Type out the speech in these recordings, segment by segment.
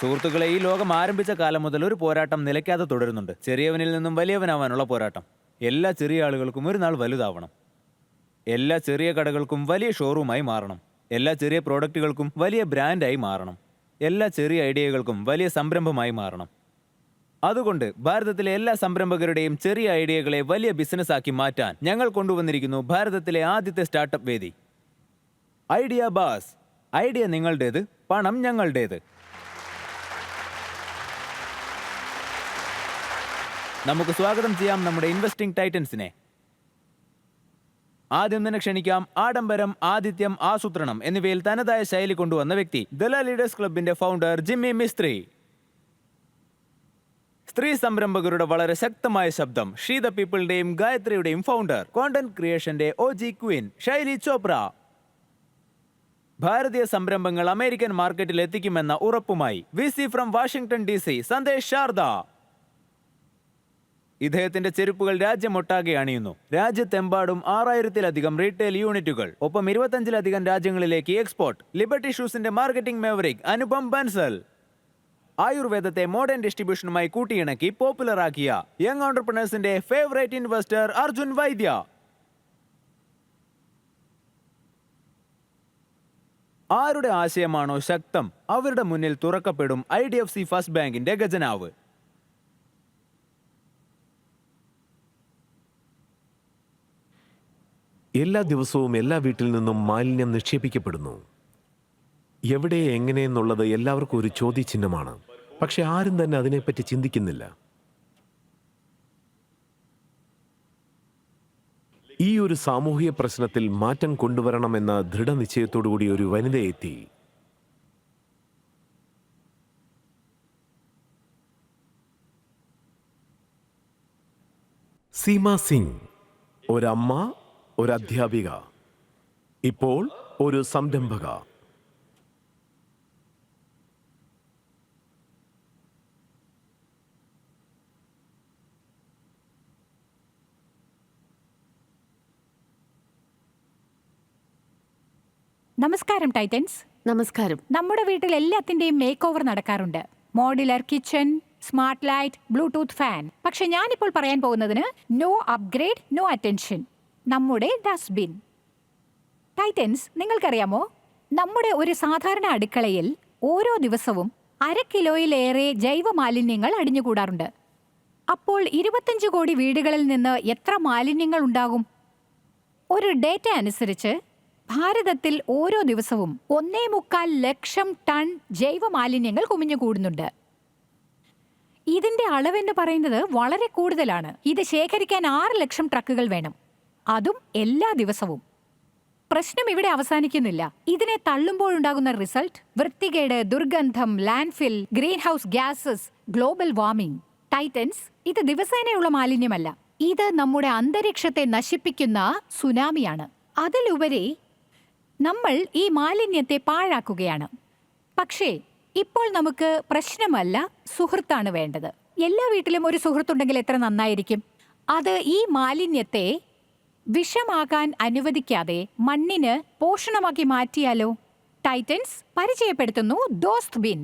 സുഹൃത്തുക്കളെ, ഈ ലോകം ആരംഭിച്ച കാലം മുതൽ ഒരു പോരാട്ടം നിലയ്ക്കാതെ തുടരുന്നുണ്ട്. ചെറിയവനിൽ നിന്നും വലിയവനാവാനുള്ള പോരാട്ടം. എല്ലാ ചെറിയ ആളുകൾക്കും ഒരു നാൾ വലുതാവണം. എല്ലാ ചെറിയ കടകൾക്കും വലിയ ഷോറൂമായി മാറണം. എല്ലാ ചെറിയ പ്രോഡക്റ്റുകൾക്കും വലിയ ബ്രാൻഡായി മാറണം. എല്ലാ ചെറിയ ഐഡിയകൾക്കും വലിയ സംരംഭമായി മാറണം. അതുകൊണ്ട് ഭാരതത്തിലെ എല്ലാ സംരംഭകരുടെയും ചെറിയ ഐഡിയകളെ വലിയ ബിസിനസ്സാക്കി മാറ്റാൻ ഞങ്ങൾ കൊണ്ടുവന്നിരിക്കുന്നു ഭാരതത്തിലെ ആദ്യത്തെ സ്റ്റാർട്ടപ്പ് വേദി, ഐഡിയ ബാസ്. ഐഡിയ നിങ്ങളുടേത്, പണം ഞങ്ങളുടേത്. നമുക്ക് സ്വാഗതം ചെയ്യാം നമ്മുടെ ഇൻവെസ്റ്റിംഗ് ടൈറ്റൻസിനെ. ആദ്യം തന്നെ ക്ഷണിക്കാം ആഡംബരം, ആതിഥ്യം, ആസൂത്രണം എന്നിവയിൽ തനതായ ശൈലി കൊണ്ടുവന്ന വ്യക്തി, ദല ലീഡേഴ്സ് ക്ലബിന്റെ ഫൗണ്ടർ ജിമ്മി മിസ്ത്രി. സ്ത്രീ സംരംഭകരുടെ വളരെ ശക്തമായ ശബ്ദം, ഷീ ദ പീപ്പിളുടെയും ഗായത്രിയുടെയും ഫൗണ്ടർ, കോണ്ടന്റ് ക്രിയേഷന്റെ OG ക്വീൻ ശൈലി ചോപ്ര. ഭാരതീയ സംരംഭങ്ങൾ അമേരിക്കൻ മാർക്കറ്റിൽ എത്തിക്കുമെന്ന ഉറപ്പുമായി VC from Washington DC Sandesh Sharda. ഇദ്ദേഹത്തിന്റെ ചെരുപ്പുകൾ രാജ്യമൊട്ടാകെ അണിയുന്നു. രാജ്യത്തെമ്പാടും 6000-ലധികം റീറ്റെയിൽ യൂണിറ്റുകൾ, ഒപ്പം 25-ലധികം രാജ്യങ്ങളിലേക്ക് എക്സ്പോർട്ട്. ലിബർട്ടി ഷൂസിന്റെ മാർക്കറ്റിംഗ് മേവറിക് അനുപം ബൻസൽ. ആയുർവേദത്തെ മോഡേൺ ഡിസ്ട്രിബ്യൂഷനുമായി കൂട്ടിയിണക്കി പോപ്പുലറാക്കിയ യങ് ഓണ്ടർപ്രണേഴ്സിന്റെ ഫേവറേറ്റ് ഇൻവെസ്റ്റർ അർജുൻ വൈദ്യ. ആരുടെ ആശയമാണോ ശക്തം, അവരുടെ മുന്നിൽ തുറക്കപ്പെടും IDFC ഫസ്റ്റ് ബാങ്കിന്റെ ഖജനാവ്. എല്ലാ ദിവസവും എല്ലാ വീട്ടിൽ നിന്നും മാലിന്യം നിക്ഷേപിക്കപ്പെടുന്നു. എവിടെ, എങ്ങനെയെന്നുള്ളത് എല്ലാവർക്കും ഒരു ചോദ്യചിഹ്നമാണ്. പക്ഷെ ആരും തന്നെ അതിനെപ്പറ്റി ചിന്തിക്കുന്നില്ല. ഈ ഒരു സാമൂഹിക പ്രശ്നത്തിൽ മാറ്റം കൊണ്ടുവരണമെന്ന ദൃഢനിശ്ചയത്തോടുകൂടി ഒരു വനിത എത്തി. സീമ സിംഗ്, ഒരമ്മ, ഒരു അധ്യാപിക, ഇപ്പോൾ ഒരു സംരംഭക. നമസ്കാരം ടൈറ്റൻസ്. നമസ്കാരം. നമ്മുടെ വീട്ടിൽ എല്ലാത്തിന്റെയും മേക്ക് ഓവർ നടക്കാറുണ്ട്. Modular kitchen, smart light, Bluetooth fan. പക്ഷെ ഞാനിപ്പോൾ പറയാൻ പോകുന്നതിന് നോ അപ്ഗ്രേഡ്, നോ അറ്റൻഷൻ. നമ്മുടെ ഡസ്റ്റ്ബിൻ. ടൈറ്റൻസ്, നിങ്ങൾക്കറിയാമോ, നമ്മുടെ ഒരു സാധാരണ അടുക്കളയിൽ ഓരോ ദിവസവും 1/2 കിലോയിലേറെ ജൈവ മാലിന്യങ്ങൾ അടിഞ്ഞുകൂടാറുണ്ട്. അപ്പോൾ 25 കോടി വീടുകളിൽ നിന്ന് എത്ര മാലിന്യങ്ങൾ ഉണ്ടാകും? ഒരു ഡേറ്റ അനുസരിച്ച് ഭാരതത്തിൽ ഓരോ ദിവസവും 1.25 ലക്ഷം ടൺ ജൈവ മാലിന്യങ്ങൾ കുമിഞ്ഞുകൂടുന്നുണ്ട്. ഇതിന്റെ അളവെന്ന് പറയുന്നത് വളരെ കൂടുതലാണ്. ഇത് ശേഖരിക്കാൻ 6 ലക്ഷം ട്രക്കുകൾ വേണം, അതും എല്ലാ ദിവസവും. പ്രശ്നം ഇവിടെ അവസാനിക്കുന്നില്ല. ഇതിനെ തള്ളുമ്പോഴുണ്ടാകുന്ന റിസൾട്ട് വൃത്തികേട്, ദുർഗന്ധം, landfill, green house gases, global warming. Titans, ഇത് ദിവസേനയുള്ള മാലിന്യമല്ല, ഇത് നമ്മുടെ അന്തരീക്ഷത്തെ നശിപ്പിക്കുന്ന സുനാമിയാണ്. അതിലുപരി നമ്മൾ ഈ മാലിന്യത്തെ പാഴാക്കുകയാണ്. പക്ഷേ ഇപ്പോൾ നമുക്ക് പ്രശ്നമല്ല, സുഹൃത്താണ് വേണ്ടത്. എല്ലാ വീട്ടിലും ഒരു സുഹൃത്തുണ്ടെങ്കിൽ എത്ര നന്നായിരിക്കും. അത് ഈ മാലിന്യത്തെ വിഷമാകാൻ അനുവദിക്കാതെ മണ്ണിന് പോഷണമാക്കി മാറ്റിയാലോ? ടൈറ്റൻസ് പരിചയപ്പെടുത്തുന്നു ദോസ്ത് ബിൻ.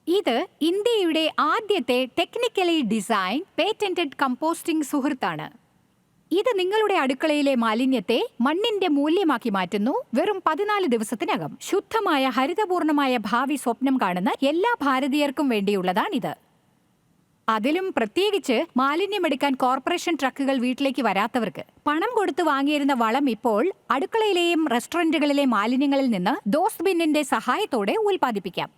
ഇത് ഇന്ത്യയുടെ ആദ്യത്തെ ടെക്നിക്കലി ഡിസൈൻ പേറ്റന്റഡ് കമ്പോസ്റ്റിംഗ് സുഹൃത്താണ്. ഇത് നിങ്ങളുടെ അടുക്കളയിലെ മാലിന്യത്തെ മണ്ണിന്റെ മൂല്യമാക്കി മാറ്റുന്നു. വെറും 14 ദിവസത്തിനകം. ശുദ്ധമായ ഹരിതപൂർണമായ ഭാവി സ്വപ്നം കാണുന്ന എല്ലാ ഭാരതീയർക്കും വേണ്ടിയുള്ളതാണിത്. അതിലും പ്രത്യേകിച്ച് മാലിന്യമെടുക്കാൻ കോർപ്പറേഷൻ ട്രക്കുകൾ വീട്ടിലേക്ക് വരാത്തവർക്ക്. പണം കൊടുത്ത് വാങ്ങിയിരുന്ന വളം ഇപ്പോൾ അടുക്കളയിലെയും റെസ്റ്റോറന്റുകളിലെ മാലിന്യങ്ങളിൽ നിന്ന് ദോസ്ത് ബിന്നിന്റെ സഹായത്തോടെ ഉൽപ്പാദിപ്പിക്കാം.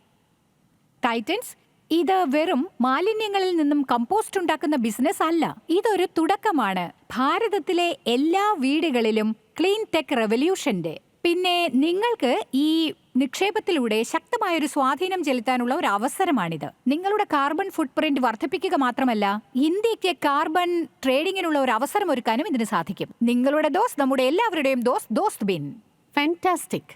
ടൈറ്റൻസ്, ഇത് വെറും മാലിന്യങ്ങളിൽ നിന്നും കമ്പോസ്റ്റ് ഉണ്ടാക്കുന്ന ബിസിനസ് അല്ല, ഇതൊരു തുടക്കമാണ് ഭാരതത്തിലെ എല്ലാ വീടുകളിലും ക്ലീൻ ടെക് റെവല്യൂഷന്റെ. പിന്നെ നിങ്ങൾക്ക് ഈ നിക്ഷേപത്തിലൂടെ ശക്തമായൊരു സ്വാധീനം ചെലുത്താനുള്ള ഒരു അവസരമാണിത്. നിങ്ങളുടെ കാർബൺ ഫുട് പ്രിന്റ് വർദ്ധിപ്പിക്കുക മാത്രമല്ല, ഇന്ത്യക്ക് കാർബൺ ട്രേഡിങ്ങിനുള്ള ഒരു അവസരം ഒരുക്കാനും ഇതിന് സാധിക്കും. നിങ്ങളുടെ ദോസ്ത്, നമ്മുടെ എല്ലാവരുടെയും ദോസ്ത് ബിൻ. ഫാന്റാസ്റ്റിക്.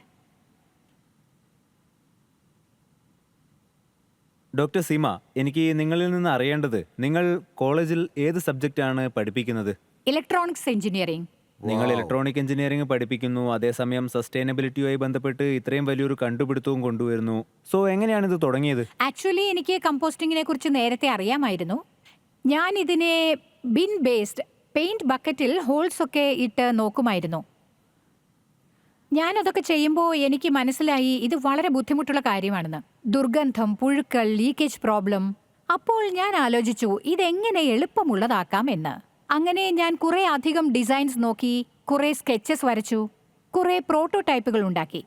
ഡോക്ടർ സീമ, എനിക്ക് നിങ്ങളിൽ നിന്ന് അറിയേണ്ടത്, നിങ്ങൾ കോളേജിൽ ഏത് സബ്ജക്റ്റാണ് പഠിപ്പിക്കുന്നത്? Electronics engineering. നിങ്ങൾ ഇലക്ട്രോണിക് എഞ്ചിനീയറിംഗ് പഠിപ്പിക്കുന്നു, അതേസമയം സസ്റ്റൈനബിലിറ്റിയുമായി ബന്ധപ്പെട്ട് ഇത്രയും വലിയൊരു കണ്ടുപിടുത്തവും കൊണ്ടുവരുന്നു. സോ എങ്ങനെയാണ് ഇത് തുടങ്ങിയത്? ആക്ച്വലി എനിക്ക് കമ്പോസ്റ്റിങ്ങിനെ കുറിച്ച് നേരത്തെ അറിയാമായിരുന്നു. ഞാൻ ഇതിനെ ബിൻ ബേസ്ഡ് പെയിന്റ് ബക്കറ്റിൽ ഹോൾസ് ഒക്കെ ഇട്ട് നോക്കുമായിരുന്നു. ഞാനതൊക്കെ ചെയ്യുമ്പോൾ എനിക്ക് മനസ്സിലായി ഇത് വളരെ ബുദ്ധിമുട്ടുള്ള കാര്യമാണെന്ന്. ദുർഗന്ധം, പുഴുക്കൾ, ലീക്കേജ് പ്രോബ്ലം. അപ്പോൾ ഞാൻ ആലോചിച്ചു ഇതെങ്ങനെ എളുപ്പമുള്ളതാക്കാം എന്ന്. അങ്ങനെ ഞാൻ കുറെ അധികം ഡിസൈൻസ് നോക്കി, കുറെ സ്കെച്ചസ് വരച്ചു, കുറെ പ്രോട്ടോടൈപ്പുകൾ ഉണ്ടാക്കി.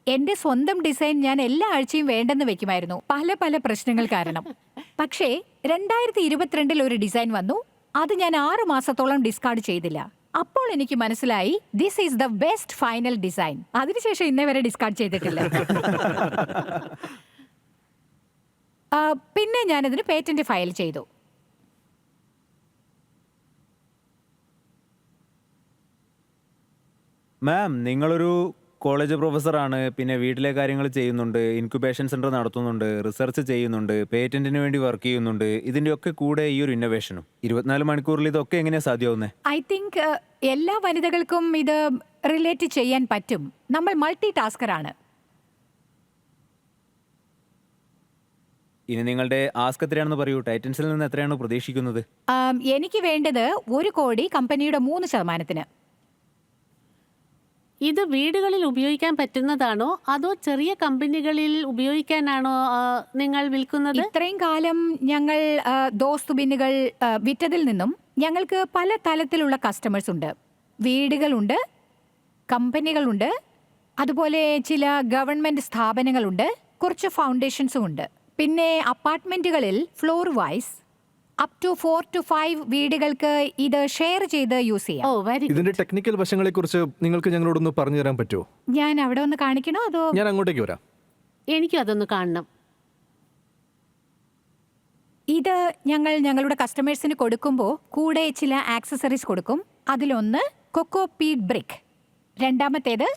എന്റെ സ്വന്തം ഡിസൈൻ ഞാൻ എല്ലാ ആഴ്ചയും വേണ്ടെന്ന് വെക്കുമായിരുന്നു, പല പല പ്രശ്നങ്ങൾ കാരണം. പക്ഷേ 2022 ഒരു ഡിസൈൻ വന്നു. അത് ഞാൻ 6 മാസത്തോളം ഡിസ്കാർഡ് ചെയ്തില്ല. അപ്പോൾ എനിക്ക് മനസ്സിലായി this is the best final design. അതിനുശേഷം ഇന്നേ വരെ ഡിസ്കാർഡ് ചെയ്തിട്ടില്ല. പിന്നെ ഞാനതിന് പേറ്റന്റ് ഫയൽ ചെയ്തു. മാം, നിങ്ങളൊരു കോളേജ് പ്രൊഫസറാണ്, പിന്നെ വീട്ടിലെ കാര്യങ്ങൾ ചെയ്യുന്നുണ്ട്, ഇൻക്യുബേഷൻ സെന്റർ നടത്തുന്നുണ്ട്, റിസർച്ച് ചെയ്യുന്നുണ്ട്, പേറ്റന്റിന് വേണ്ടി വർക്ക് ചെയ്യുന്നുണ്ട്. ഇതിൻ്റെയൊക്കെ കൂടെ ഈ ഒരു ഇന്നോവേഷനും 24 മണിക്കൂറിൽ ഇതൊക്കെ എങ്ങനെയാണ് സാധ്യമാവുന്നത്? ഐ തിങ്ക് എല്ലാ വനിതകൾക്കും ഇത് റിലേറ്റ് ചെയ്യാൻ പറ്റും. നമ്മൾ മൾട്ടി ടാസ്കറാണ്. ഇനി നിങ്ങളുടെ ആസ്ക് എത്രയാണെന്ന് പറയൂ. ടൈറ്റൻസിൽ നിന്ന് എത്രയാണ് പ്രതീക്ഷിക്കുന്നത്? എനിക്ക് വേണ്ടത് 1 കോടി കമ്പനിയുടെ 3%. ഇത് വീടുകളിൽ ഉപയോഗിക്കാൻ പറ്റുന്നതാണോ അതോ ചെറിയ കമ്പനികളിൽ ഉപയോഗിക്കാനാണോ നിങ്ങൾ വിൽക്കുന്നത്? ഇത്രയും കാലം ഞങ്ങൾ ദോസ്ത് ബിന്നുകൾ വിറ്റതിൽ നിന്നും ഞങ്ങൾക്ക് പല തലത്തിലുള്ള കസ്റ്റമേഴ്സ് ഉണ്ട്. വീടുകളുണ്ട്, കമ്പനികളുണ്ട്, അതുപോലെ ചില ഗവൺമെന്റ് സ്ഥാപനങ്ങളുണ്ട്, കുറച്ച് ഫൗണ്ടേഷൻസും ഉണ്ട്. പിന്നെ അപ്പാർട്ട്മെന്റുകളിൽ floor wise up to 4 to 5 വീടുകൾക്ക് ഇത് ഷെയർ ചെയ്ത് യൂസ് ചെയ്യാം. ഓ വെരി ഇതിന്റെ ടെക്നിക്കൽ വശങ്ങളെ കുറിച്ച് നിങ്ങൾക്ക് ഞങ്ങളോടൊന്ന് പറഞ്ഞു തരാൻ പറ്റുമോ? ഞാൻ അവിടെ ഒന്ന് കാണിക്കണോ അതോ? ഞാൻ അങ്ങോട്ടേക്ക് വരാം. എനിക്കും അതൊന്ന് കാണണം. ഇത് ഞങ്ങൾ ഞങ്ങളുടെ കസ്റ്റമേഴ്സിന് കൊടുക്കുമ്പോൾ കൂടെ ചില ആക്സസറീസ് കൊടുക്കും. അതിലൊന്ന് കൊക്കോ പീറ്റ് ബ്രിക്ക്, രണ്ടാമത്തേത്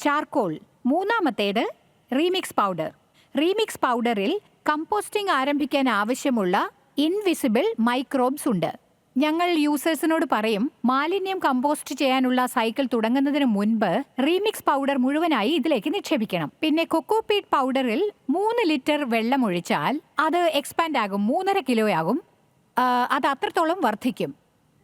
ചാർക്കോൾ, മൂന്നാമത്തേത് റീമിക്സ് പൗഡർ. റീമിക്സ് പൗഡറിൽ കമ്പോസ്റ്റിംഗ് ആരംഭിക്കാൻ ആവശ്യമുള്ള ഇൻവിസിബിൾ മൈക്രോബ്സ് ഉണ്ട്. ഞങ്ങൾ യൂസേഴ്സിനോട് പറയും മാലിന്യം കമ്പോസ്റ്റ് ചെയ്യാനുള്ള സൈക്കിൾ തുടങ്ങുന്നതിന് മുൻപ് റീമിക്സ് പൗഡർ മുഴുവനായി ഇതിലേക്ക് നിക്ഷേപിക്കണം. പിന്നെ കൊക്കോപീറ്റ് പൗഡറിൽ 3 ലിറ്റർ വെള്ളം ഒഴിച്ചാൽ അത് എക്സ്പാൻഡ് ആകും, 3.5 കിലോയാകും. അത് അത്രത്തോളം വർദ്ധിക്കും.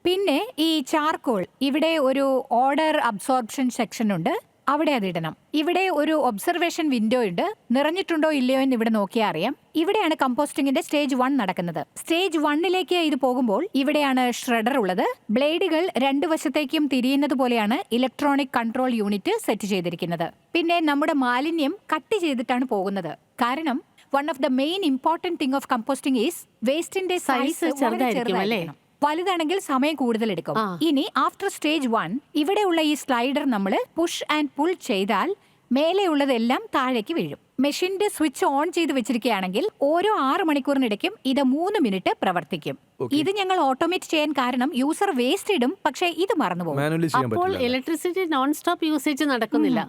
പിന്നെ ഈ ചാർക്കോൾ, ഇവിടെ ഒരു ഓർഡർ അബ്സോർപ്ഷൻ സെക്ഷൻ ഉണ്ട്, അവിടെ അതിടണം. ഇവിടെ ഒരു ഒബ്സർവേഷൻ വിൻഡോ ഉണ്ട്. നിറഞ്ഞിട്ടുണ്ടോ ഇല്ലയോ എന്ന് ഇവിടെ നോക്കിയാൽ അറിയാം. ഇവിടെയാണ് കമ്പോസ്റ്റിംഗിന്റെ സ്റ്റേജ് 1 നടക്കുന്നത്. സ്റ്റേജ് 1ലേക്ക് ഇത് പോകുമ്പോൾ ഇവിടെയാണ് ഷ്രെഡർ ഉള്ളത്. ബ്ലേഡുകൾ 2 വശത്തേക്കും തിരിയുന്നത് പോലെയാണ് ഇലക്ട്രോണിക് കൺട്രോൾ യൂണിറ്റ് സെറ്റ് ചെയ്തിരിക്കുന്നത്. പിന്നെ നമ്മുടെ മാലിന്യം കട്ട് ചെയ്തിട്ടാണ് പോകുന്നത്. കാരണം one of the main important thing of composting is വേസ്റ്റിന്റെ സൈസ് ചെറുതായിരിക്കും അല്ലേ? വലുതാണെങ്കിൽ സമയം കൂടുതൽ എടുക്കും. ഇനി ആഫ്റ്റർ സ്റ്റേജ് 1 ഇവിടെയുള്ള ഈ സ്ലൈഡർ നമ്മൾ പുഷ് ആൻഡ് പുൾ ചെയ്താൽ മേലെയുള്ളതെല്ലാം താഴേക്ക് വീഴും. മെഷീന്റെ സ്വിച്ച് ഓൺ ചെയ്ത് വെച്ചിരിക്കുകയാണെങ്കിൽ ഓരോ 6 മണിക്കൂറിനിടയ്ക്കും ഇത് 3 മിനിറ്റ് പ്രവർത്തിക്കും. ഇത് ഞങ്ങൾ ഓട്ടോമേറ്റ് ചെയ്യാൻ കാരണം യൂസർ വേസ്റ്റ് ഇടും, പക്ഷേ ഇത് മറന്നുപോകും. മാനുവലി ചെയ്യാൻ അപ്പോൾ പറ്റില്ല. ഇലക്ട്രിസിറ്റി നോൺ സ്റ്റോപ്പ് യൂസേജ് നടക്കുന്നില്ല.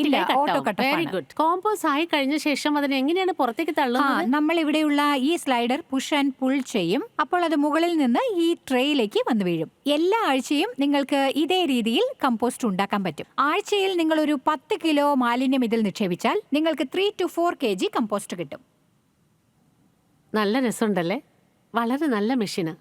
ഇല്ല, auto cut off വെരി ആണ്. ഗുഡ്. കോമ്പോസ് ആയി കഴിഞ്ഞ ശേഷം അതിനെ എങ്ങനെയാണ് പുറത്തേക്ക് തള്ളുന്നത്? നമ്മൾ ഇവിടെയുള്ള ഈ സ്ലൈഡർ പുഷ് ആൻഡ് പുൾ ചെയ്യും. അപ്പോൾ അത് മുകളിൽ നിന്ന് ഈ ട്രേയിലേക്ക് വന്നു വീഴും. എല്ലാ ആഴ്ചയും നിങ്ങൾക്ക് ഇതേ രീതിയിൽ കമ്പോസ്റ്റ് ഉണ്ടാക്കാൻ പറ്റും. ആഴ്ചയിൽ നിങ്ങൾ ഒരു 10 കിലോ മാലിന്യം ഇതിൽ നിക്ഷേപിച്ചാൽ നിങ്ങൾക്ക് 3 to 4 kg കമ്പോസ്റ്റ് കിട്ടും. നല്ല രസമുണ്ടല്ലേ? വളരെ നല്ല മെഷീന്.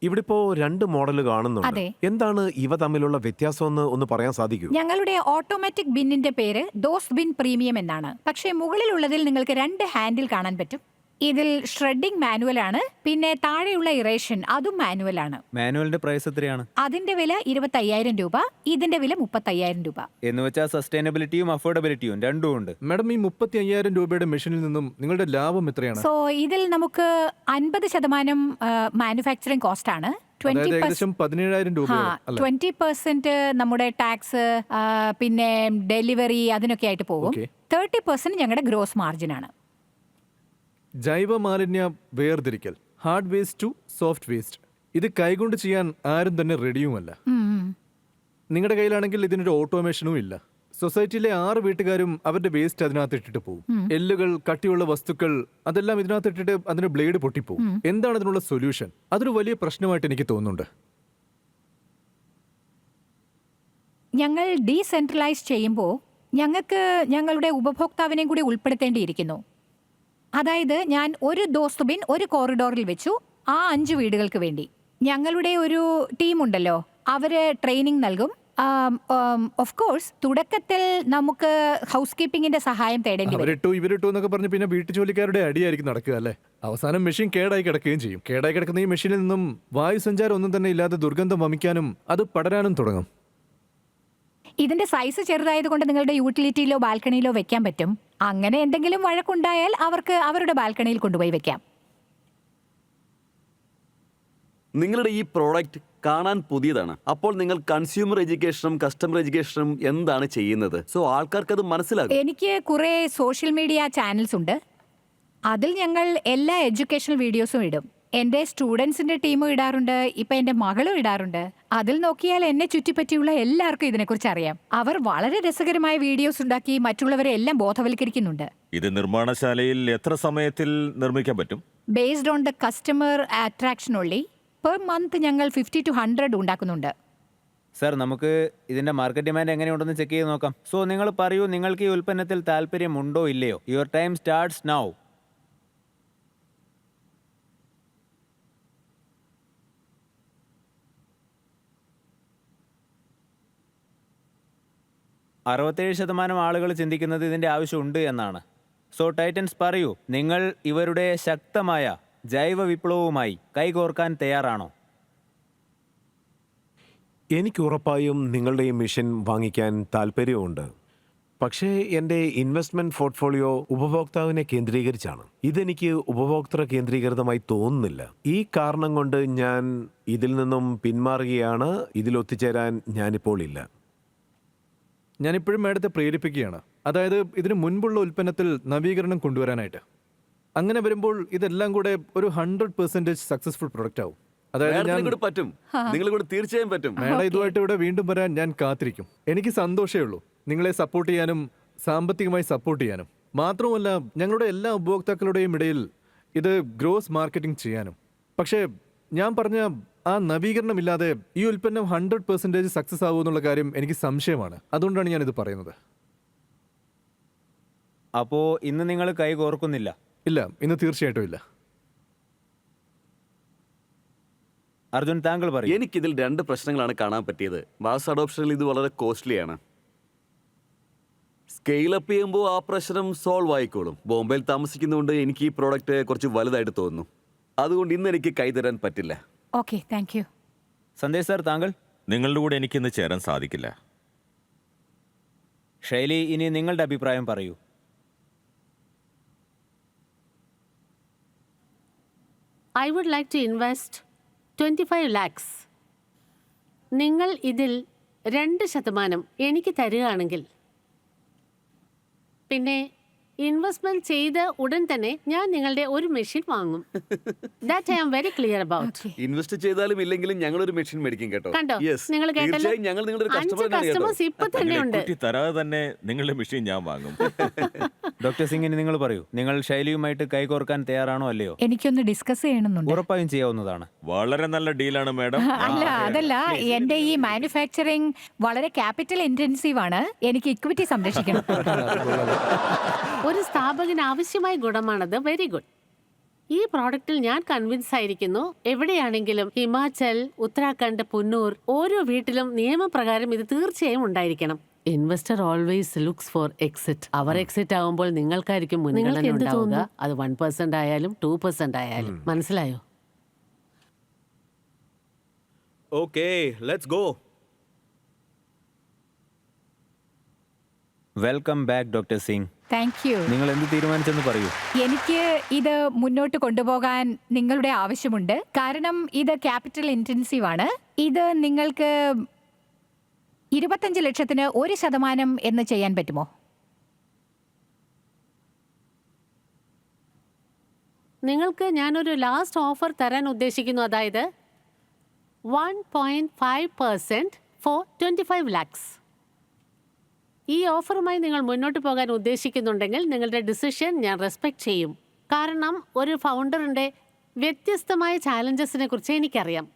ഇവിടെ ഇപ്പോ 2 മോഡൽ കാണുന്നുണ്ട്. അതെ. എന്താണ് ഇവ തമ്മിലുള്ള വ്യത്യാസം ഒന്ന് പറയാൻ സാധിക്കൂ? ഞങ്ങളുടെ ഓട്ടോമാറ്റിക് ബിന്നിന്റെ പേര് ദോസ് ബിൻ പ്രീമിയം എന്നാണ്. പക്ഷേ മുകളിലുള്ളതിൽ നിങ്ങൾക്ക് 2 ഹാൻഡിൽ കാണാൻ പറ്റും. ഇതിൽ ഷ്രെഡിംഗ് മാനുവൽ ആണ്, പിന്നെ താഴെയുള്ള ഇറേഷൻ അതും മാനുവൽ ആണ്. മാനുവലിന്റെ പ്രൈസ് എത്രയാണ്? അതിന്റെ വില 25,000 രൂപ, ഇതിന്റെ വില 35,000 രൂപ. എന്ന് വെച്ചാൽ സസ്റ്റൈനബിലിറ്റിയും അഫോർഡബിലിറ്റിയും രണ്ടും ഉണ്ട്. മാഡം, ഈ 35,000 രൂപയുടെ മെഷീനിൽ നിന്നും നിങ്ങളുടെ ലാഭം എത്രയാണ്? സോ ഇതിൽ നമുക്ക് 50% മാനുഫാക്ചറിംഗ് കോസ്റ്റ് ആണ്. അതായത് ഏകദേശം 17,000 രൂപയോളം അല്ലേ? 20% നമ്മുടെ ടാക്സ്, പിന്നെ ഡെലിവറി അതിനൊക്കെ ആയിട്ട് പോകും. Okay. 30% ഞങ്ങളുടെ ഗ്രോസ് മാർജിൻ ആണ്. ജൈവ മാലിന്യ വേർതിരിക്കൽ, hard waste to soft waste, ഇത് കൈകൊണ്ട് ചെയ്യാൻ ആരും തന്നെ റെഡിയുമല്ല. നിങ്ങളുടെ കയ്യിലാണെങ്കിൽ ഇതിനൊരു ഓട്ടോമേഷനും ഇല്ല. സൊസൈറ്റിയിലെ 6 വീട്ടുകാരും അവരുടെ വേസ്റ്റ് അതിനകത്ത് ഇട്ടിട്ട് പോകും. എല്ലുകൾ, കട്ടിയുള്ള വസ്തുക്കൾ അതെല്ലാം ഇതിനകത്ത് ഇട്ടിട്ട് അതിന് ബ്ലേഡ് പൊട്ടിപ്പോവും. എന്താണ് അതിനുള്ള സൊല്യൂഷൻ? അതൊരു വലിയ പ്രശ്നമായിട്ട് എനിക്ക് തോന്നുന്നുണ്ട്. ഞങ്ങൾ ഡീസെൻട്രലൈസ് ചെയ്യുമ്പോൾ ഞങ്ങൾക്ക് ഞങ്ങളുടെ ഉപഭോക്താവിനെയും കൂടി ഉൾപ്പെടുത്തേണ്ടിയിരിക്കുന്നു. അതായത് ഞാൻ ഒരു ഡോസ്റ്റ്ബിൻ ഒരു കോറിഡോറിൽ വെച്ചു ആ 5 വീടുകൾക്ക് വേണ്ടി. ഞങ്ങളുടെ ഒരു ടീമുണ്ടല്ലോ, അവര് ട്രെയിനിങ് നൽകും. ഓഫ് കോഴ്സ് തുടക്കത്തിൽ നമുക്ക് ഹൗസ് കീപ്പിംഗിന്റെ സഹായം തേടേണ്ടി വരും. അവരിട്ടു ഇവരിട്ടു എന്നൊക്കെ പറഞ്ഞ് പിന്നെ വീട്ടു ജോലിക്കാരുടെ അടിയായിരിക്കും നടക്കുക അല്ലേ? അവസാനം മെഷീൻ കേടായി കിടക്കുകയും ചെയ്യും. കേടായി കിടക്കുന്ന ഈ മെഷീനിൽ നിന്നും വായുസഞ്ചാരം ഒന്നും തന്നെ ഇല്ലാതെ ദുർഗന്ധം വമിക്കാനും അത് പടരാനും തുടങ്ങും. ഇതിന്റെ സൈസ് ചെറുതായതുകൊണ്ട് നിങ്ങളുടെ യൂട്ടിലിറ്റിയിലോ ബാൽക്കണിയിലോ വെക്കാൻ പറ്റും. അങ്ങനെ എന്തെങ്കിലും വഴക്കുണ്ടായാൽ അവർക്ക് അവരുടെ ബാൽക്കണിയിൽ കൊണ്ടുപോയി വെക്കാം. നിങ്ങളുടെ ഈ പ്രോഡക്റ്റ് കാണാൻ പുതിയതാണ്. അപ്പോൾ നിങ്ങൾ കൺസ്യൂമർ എഡ്യൂക്കേഷനും കസ്റ്റമർ എഡ്യൂക്കേഷനും എന്താണ് ചെയ്യുന്നത്? സോ ആൾക്കാർക്ക് അത് മനസ്സിലാകും. എനിക്ക് കുറെ സോഷ്യൽ മീഡിയ ചാനൽസ് ഉണ്ട്. അതിൽ ഞങ്ങൾ എല്ലാ എഡ്യൂക്കേഷണൽ വീഡിയോസും ഇടും. എൻ്റെ സ്റ്റുഡൻസിന്റെ ടീമും ഇടാറുണ്ട്. ഇപ്പൊ എൻ്റെ മകളും ഇടാറുണ്ട്. അതിൽ നോക്കിയാൽ എന്നെ ചുറ്റിപ്പറ്റിയുള്ള എല്ലാവർക്കും ഇതിനെക്കുറിച്ച് അറിയാം. അവർ വളരെ രസകരമായ വീഡിയോസ് ഉണ്ടാക്കി മറ്റുള്ളവരെ എല്ലാം ബോധവൽക്കരിക്കുന്നുണ്ട്. ഇത് നിർമ്മാണശാലയിൽ എത്ര സമയത്തിൽ നിർമ്മിക്കാൻ പറ്റും? Based on the customer attraction ഉള്ളി പെർ മന്ത് ഞങ്ങൾ 50 to 100 ഉണ്ടാക്കുന്നുണ്ട്. സർ, നമുക്ക് ഇതിന്റെ മാർക്കറ്റ് ഡിമാൻഡ് എങ്ങനെയുണ്ടെന്ന് ചെക്ക് ചെയ്ത് നോക്കാം. സോ നിങ്ങൾ പറയൂ, നിങ്ങൾക്ക് ഈ ഉൽപ്പന്നത്തിൽ താല്പര്യമുണ്ടോ ഇല്ലയോ? Your time starts now. %67 ആളുകൾ ചിന്തിക്കുന്നത് ഇതിന്റെ ആവശ്യമുണ്ട് എന്നാണ്. സോ ടൈറ്റൻസ് പറയൂ, നിങ്ങൾ ഇവരുടെ ശക്തമായ ജൈവ വിപ്ലവവുമായി കൈകോർക്കാൻ തയ്യാറാണോ? എനിക്ക് ഉറപ്പായും നിങ്ങളുടെ ഈ മെഷീൻ വാങ്ങിക്കാൻ താല്പര്യമുണ്ട്. പക്ഷേ എൻ്റെ ഇൻവെസ്റ്റ്മെന്റ് പോർട്ട്ഫോളിയോ ഉപഭോക്താവിനെ കേന്ദ്രീകരിച്ചാണ്. ഇതെനിക്ക് ഉപഭോക്തൃ കേന്ദ്രീകൃതമായി തോന്നുന്നില്ല. ഈ കാരണം കൊണ്ട് ഞാൻ ഇതിൽ നിന്നും പിന്മാറുകയാണ്. ഇതിൽ ഒത്തുചേരാൻ ഞാനിപ്പോൾ ഇല്ല. ഞാനിപ്പോഴും മേഡത്തെ പ്രേരിപ്പിക്കുകയാണ്. അതായത് ഇതിന് മുൻപുള്ള ഉൽപ്പന്നത്തിൽ നവീകരണം കൊണ്ടുവരാനായിട്ട്. അങ്ങനെ വരുമ്പോൾ ഇതെല്ലാം കൂടെ ഒരു 100% സക്സസ്ഫുൾ പ്രൊഡക്റ്റ് ആവും. അതായത് ഞാൻ പറ്റും, നിങ്ങളെ കൂടെ തീർച്ചയായും പറ്റും. മേഡം ഇതുമായിട്ട് ഇവിടെ വീണ്ടും വരാൻ ഞാൻ കാത്തിരിക്കും. എനിക്ക് സന്തോഷമേ ഉള്ളൂ നിങ്ങളെ സപ്പോർട്ട് ചെയ്യാനും സാമ്പത്തികമായി സപ്പോർട്ട് ചെയ്യാനും. മാത്രമല്ല ഞങ്ങളുടെ എല്ലാ ഉപഭോക്താക്കളുടെയും ഇടയിൽ ഇത് ഗ്രോസ് മാർക്കറ്റിംഗ് ചെയ്യാനും. പക്ഷേ ഞാൻ പറഞ്ഞ ആ നവീകരണമില്ലാതെ ഈ ഉൽപ്പന്നം 100% സക്സസ് ആവുമെന്നുള്ള കാര്യം എനിക്ക് സംശയമാണ്. അതുകൊണ്ടാണ് ഞാനിത് പറയുന്നത്. അപ്പോൾ ഇന്ന് നിങ്ങൾ കൈകോർക്കുന്നില്ല? ഇല്ല, ഇന്ന് തീർച്ചയായിട്ടും ഇല്ല. അർജുൻ, താങ്കൾ പറയും. എനിക്കിതിൽ 2 പ്രശ്നങ്ങളാണ് കാണാൻ പറ്റിയത്. മാസ് അഡോപ്ഷനിൽ ഇത് വളരെ കോസ്റ്റ്ലിയാണ്. സ്കെയിൽ അപ്പ് ചെയ്യുമ്പോൾ ആ പ്രശ്നം സോൾവ് ആയിക്കോളും. ബോംബെയിൽ താമസിക്കുന്നതുകൊണ്ട് എനിക്ക് ഈ പ്രോഡക്റ്റ് കുറച്ച് വലുതായിട്ട് തോന്നുന്നു. അതുകൊണ്ട് ഇന്ന് എനിക്ക് കൈതരാൻ പറ്റില്ല. Okay, thank you. Sandesh sir, താങ്കൾ? നിങ്ങളുടെ കൂടെ എനിക്കിന്ന് ചേരാൻ സാധിക്കില്ല. ശൈലി, ഇനി നിങ്ങളുടെ അഭിപ്രായം പറയൂ. I would like to invest 25 lakhs. നിങ്ങൾ ഇതിൽ 2% എനിക്ക് തരികയാണെങ്കിൽ, പിന്നെ ഇൻവെസ്റ്റ്മെന്റ് ചെയ്ത് ഉടൻ തന്നെ ഞാൻ നിങ്ങളുടെ ഒരു മെഷീൻ വാങ്ങും. That I am very clear about. Invest ചെയ്താലും ഇല്ലെങ്കിലും ഞങ്ങൾ ഒരു മെഷീൻ മേടിക്കും കേട്ടോ. കണ്ടോ? Yes. നിങ്ങൾ കേട്ടല്ലോ. തീർച്ചയായും ഞങ്ങൾ നിങ്ങളുടെ ഒരു 5 customer ആണ് കേട്ടോ. കസ്റ്റമേഴ്സ് ഇപ്പൊ തന്നെ നിങ്ങൾ ഉണ്ട്. equity തരാതെ തന്നെ നിങ്ങളുടെ മെഷീൻ ഞാൻ വാങ്ങും. ഡോക്ടർ സിംഗ്, ഇനി നിങ്ങൾ പറയൂ, നിങ്ങൾ ശൈലിയുമായിട്ട് കൈകോർക്കാൻ തയ്യാറാണോ അല്ലയോ? എനിക്കൊന്ന് ഡിസ്കസ് ചെയ്യണമെന്നുണ്ട്. ഉറപ്പായും ചെയ്യാവുന്നതാണ്. വളരെ നല്ല ഡീലാണ് മാഡം. അതല്ല, എന്റെ ഈ മാനുഫാക്ചറിങ് വളരെ ക്യാപിറ്റൽ ഇന്റൻസീവ് ആണ്. എനിക്ക് ഇക്വിറ്റി സംരക്ഷിക്കണം. ഒരു സ്ഥാപകന് ആവശ്യമായ ഗുണമാണത്. Very good. ഈ പ്രോഡക്റ്റിൽ ഞാൻ കൺവിൻസ് ആയിരിക്കുന്നു. എവിടെയാണെങ്കിലും ഹിമാചൽ, ഉത്തരാഖണ്ഡ്, പുന്നൂർ, ഓരോ വീട്ടിലും നിയമപ്രകാരം ഇത് തീർച്ചയായും ഉണ്ടായിരിക്കണം. Investor always looks for exit. അവർ എക്സിറ്റ് ആവുമ്പോൾ നിങ്ങൾക്കായിരിക്കും മുൻഗണന ഉണ്ടാവുക. അത് 1% ആയാലും 2% ആയാലും. മനസ്സിലായോ? Okay, let's go. Welcome back doctor Singh. Thank you. നിങ്ങൾ എന്ത് തീരുമാനിച്ചെന്ന് പറയൂ. എനിക്ക് ഇത് മുന്നോട്ട് കൊണ്ടുപോകാൻ നിങ്ങളുടെ ആവശ്യമുണ്ട്. കാരണം ഇത് ക്യാപിറ്റൽ ഇന്റൻസീവ് ആണ്. ഇത് നിങ്ങൾക്ക് 25 ലക്ഷത്തിന് 1% എന്ന് ചെയ്യാൻ പറ്റുമോ? നിങ്ങൾക്ക് ഞാനൊരു ലാസ്റ്റ് ഓഫർ തരാൻ ഉദ്ദേശിക്കുന്നു. അതായത് 1.5% ഫോർ 25 lakhs. ഈ ഓഫറുമായി നിങ്ങൾ മുന്നോട്ട് പോകാൻ ഉദ്ദേശിക്കുന്നുണ്ടെങ്കിൽ നിങ്ങളുടെ ഡിസിഷൻ ഞാൻ റെസ്പെക്ട് ചെയ്യും. കാരണം ഒരു ഫൗണ്ടറിന്റെ വ്യത്യസ്തമായ ചാലഞ്ചസിനെ കുറിച്ച് എനിക്കറിയാം.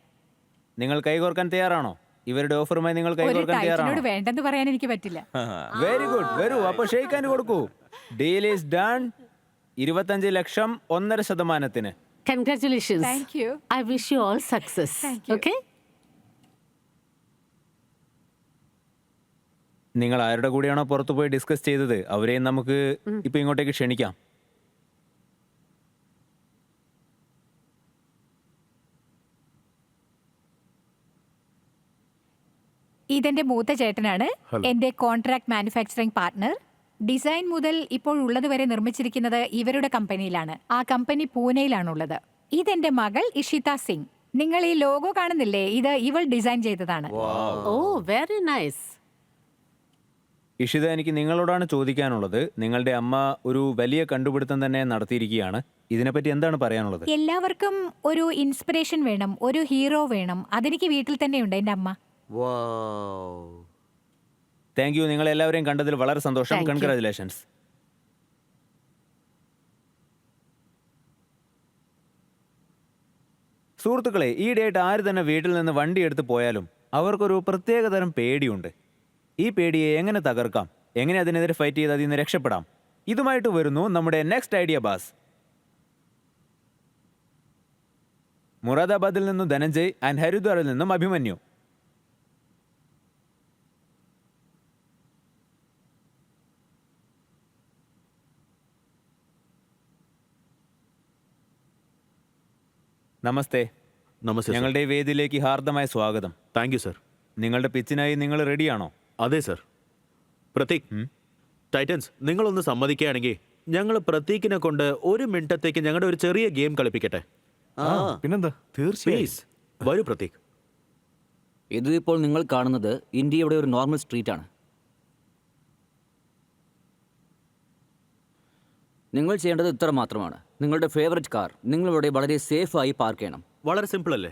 നിങ്ങൾ കൈകോർക്കാൻ തയ്യാറാണോ? ഇവരുടെ ഓഫറുമായി നിങ്ങൾ ഒരു കൈകോർക്കാൻ ടൈറ്റിനോട് തയ്യാറാണോ? വേണ്ടെന്ന് പറയാൻ എനിക്ക് പറ്റില്ല. വെരി ഗുഡ്, വരൂ അപ്പൊ ഷെയ്ക്കാൻ കൊടുക്കൂ. Deal is done. 25 lakh 1.5%. Congratulations. Thank you. I wish you all success. Thank you. Okay. നിങ്ങൾ ആരുടെ കൂടെയാണോ പുറത്തു പോയി ഡിസ്കസ് ചെയ്തത് അവരെയും നമുക്ക് ഇപ്പൊ ഇങ്ങോട്ടേക്ക് ക്ഷണിക്കാം. ഇതെന്റെ മൂത്ത ചേട്ടനാണ്, എന്റെ കോൺട്രാക്ട് മാനുഫാക്ചറിംഗ് പാർട്ട്ണർ. ഡിസൈൻ മുതൽ ഇപ്പോൾ ഉള്ളത് വരെ നിർമ്മിച്ചിരിക്കുന്നത് ഇവരുടെ കമ്പനിയിലാണ്. ആ കമ്പനി പൂനെയിലാണുള്ളത്. ഇതെന്റെ മകൾ ഇഷിത സിംഗ്. നിങ്ങൾ ഈ ലോഗോ കാണുന്നില്ലേ, ഇത് ഇവൾ ഡിസൈൻ ചെയ്തതാണ്. ഓ വെരി നൈസ്. ഇഷിത, എനിക്ക് നിങ്ങളോടാണ് ചോദിക്കാനുള്ളത്. നിങ്ങളുടെ അമ്മ ഒരു വലിയ കണ്ടുപിടുത്തം തന്നെ നടത്തിയിരിക്കുകയാണ്. ഇതിനെപ്പറ്റി എന്താണ് പറയാനുള്ളത്? എല്ലാവർക്കും ഒരു ഇൻസ്പിറേഷൻ വേണം, ഒരു ഹീറോ വേണം. അതെനിക്ക് വീട്ടിൽ തന്നെയുണ്ട് എൻ്റെ അമ്മ. Thank you. നിങ്ങൾ എല്ലാവരെയും കണ്ടതിൽ വളരെ സന്തോഷം. Thank you. കൺഗ്രാറ്റുലേഷൻസ്. സുഹൃത്തുക്കളെ, ഈയിടെയായിട്ട് ആര് തന്നെ വീട്ടിൽ നിന്ന് വണ്ടി എടുത്ത് പോയാലും അവർക്കൊരു പ്രത്യേകതരം പേടിയുണ്ട്. ഈ പേടിയെ എങ്ങനെ തകർക്കാം, എങ്ങനെ അതിനെതിരെ ഫൈറ്റ് ചെയ്ത് അതിൽ നിന്ന് രക്ഷപ്പെടാം, ഇതുമായിട്ട് വരുന്നു നമ്മുടെ നെക്സ്റ്റ് ഐഡിയ ബാസ്. മുറാദാബാദിൽ നിന്നും ധനഞ്ജയ് ആൻഡ് ഹരിദ്വാറിൽ നിന്നും അഭിമന്യു. നമസ്തേ. നമസ്തേ. ഞങ്ങളുടെ ഈ വേദിയിലേക്ക് ഹാർദമായ സ്വാഗതം. Thank you sir. നിങ്ങളുടെ പിച്ചിനായി നിങ്ങൾ റെഡിയാണോ? അതെ സർ. പ്രതീക്, ടൈറ്റൻസ്, നിങ്ങളൊന്ന് സമ്മതിക്കുകയാണെങ്കിൽ ഞങ്ങൾ പ്രതീകിനെ കൊണ്ട് 1 മിനിറ്റത്തേക്ക് ഞങ്ങളുടെ ഒരു ചെറിയ ഗെയിം കളിപ്പിക്കട്ടെ. പിന്നെന്താ? പ്ലീസ് വരൂ പ്രതീക്. ഇത് ഇപ്പോൾ നിങ്ങൾ കാണുന്നത് ഇന്ത്യയുടെ ഒരു നോർമൽ സ്ട്രീറ്റ് ആണ്. നിങ്ങൾ ചെയ്യേണ്ടത് ഇത്ര മാത്രമാണ്. നിങ്ങളുടെ ഫേവറേറ്റ് കാർ നിങ്ങളിവിടെ വളരെ സേഫായി പാർക്ക് ചെയ്യണം. വളരെ സിമ്പിൾ അല്ലേ?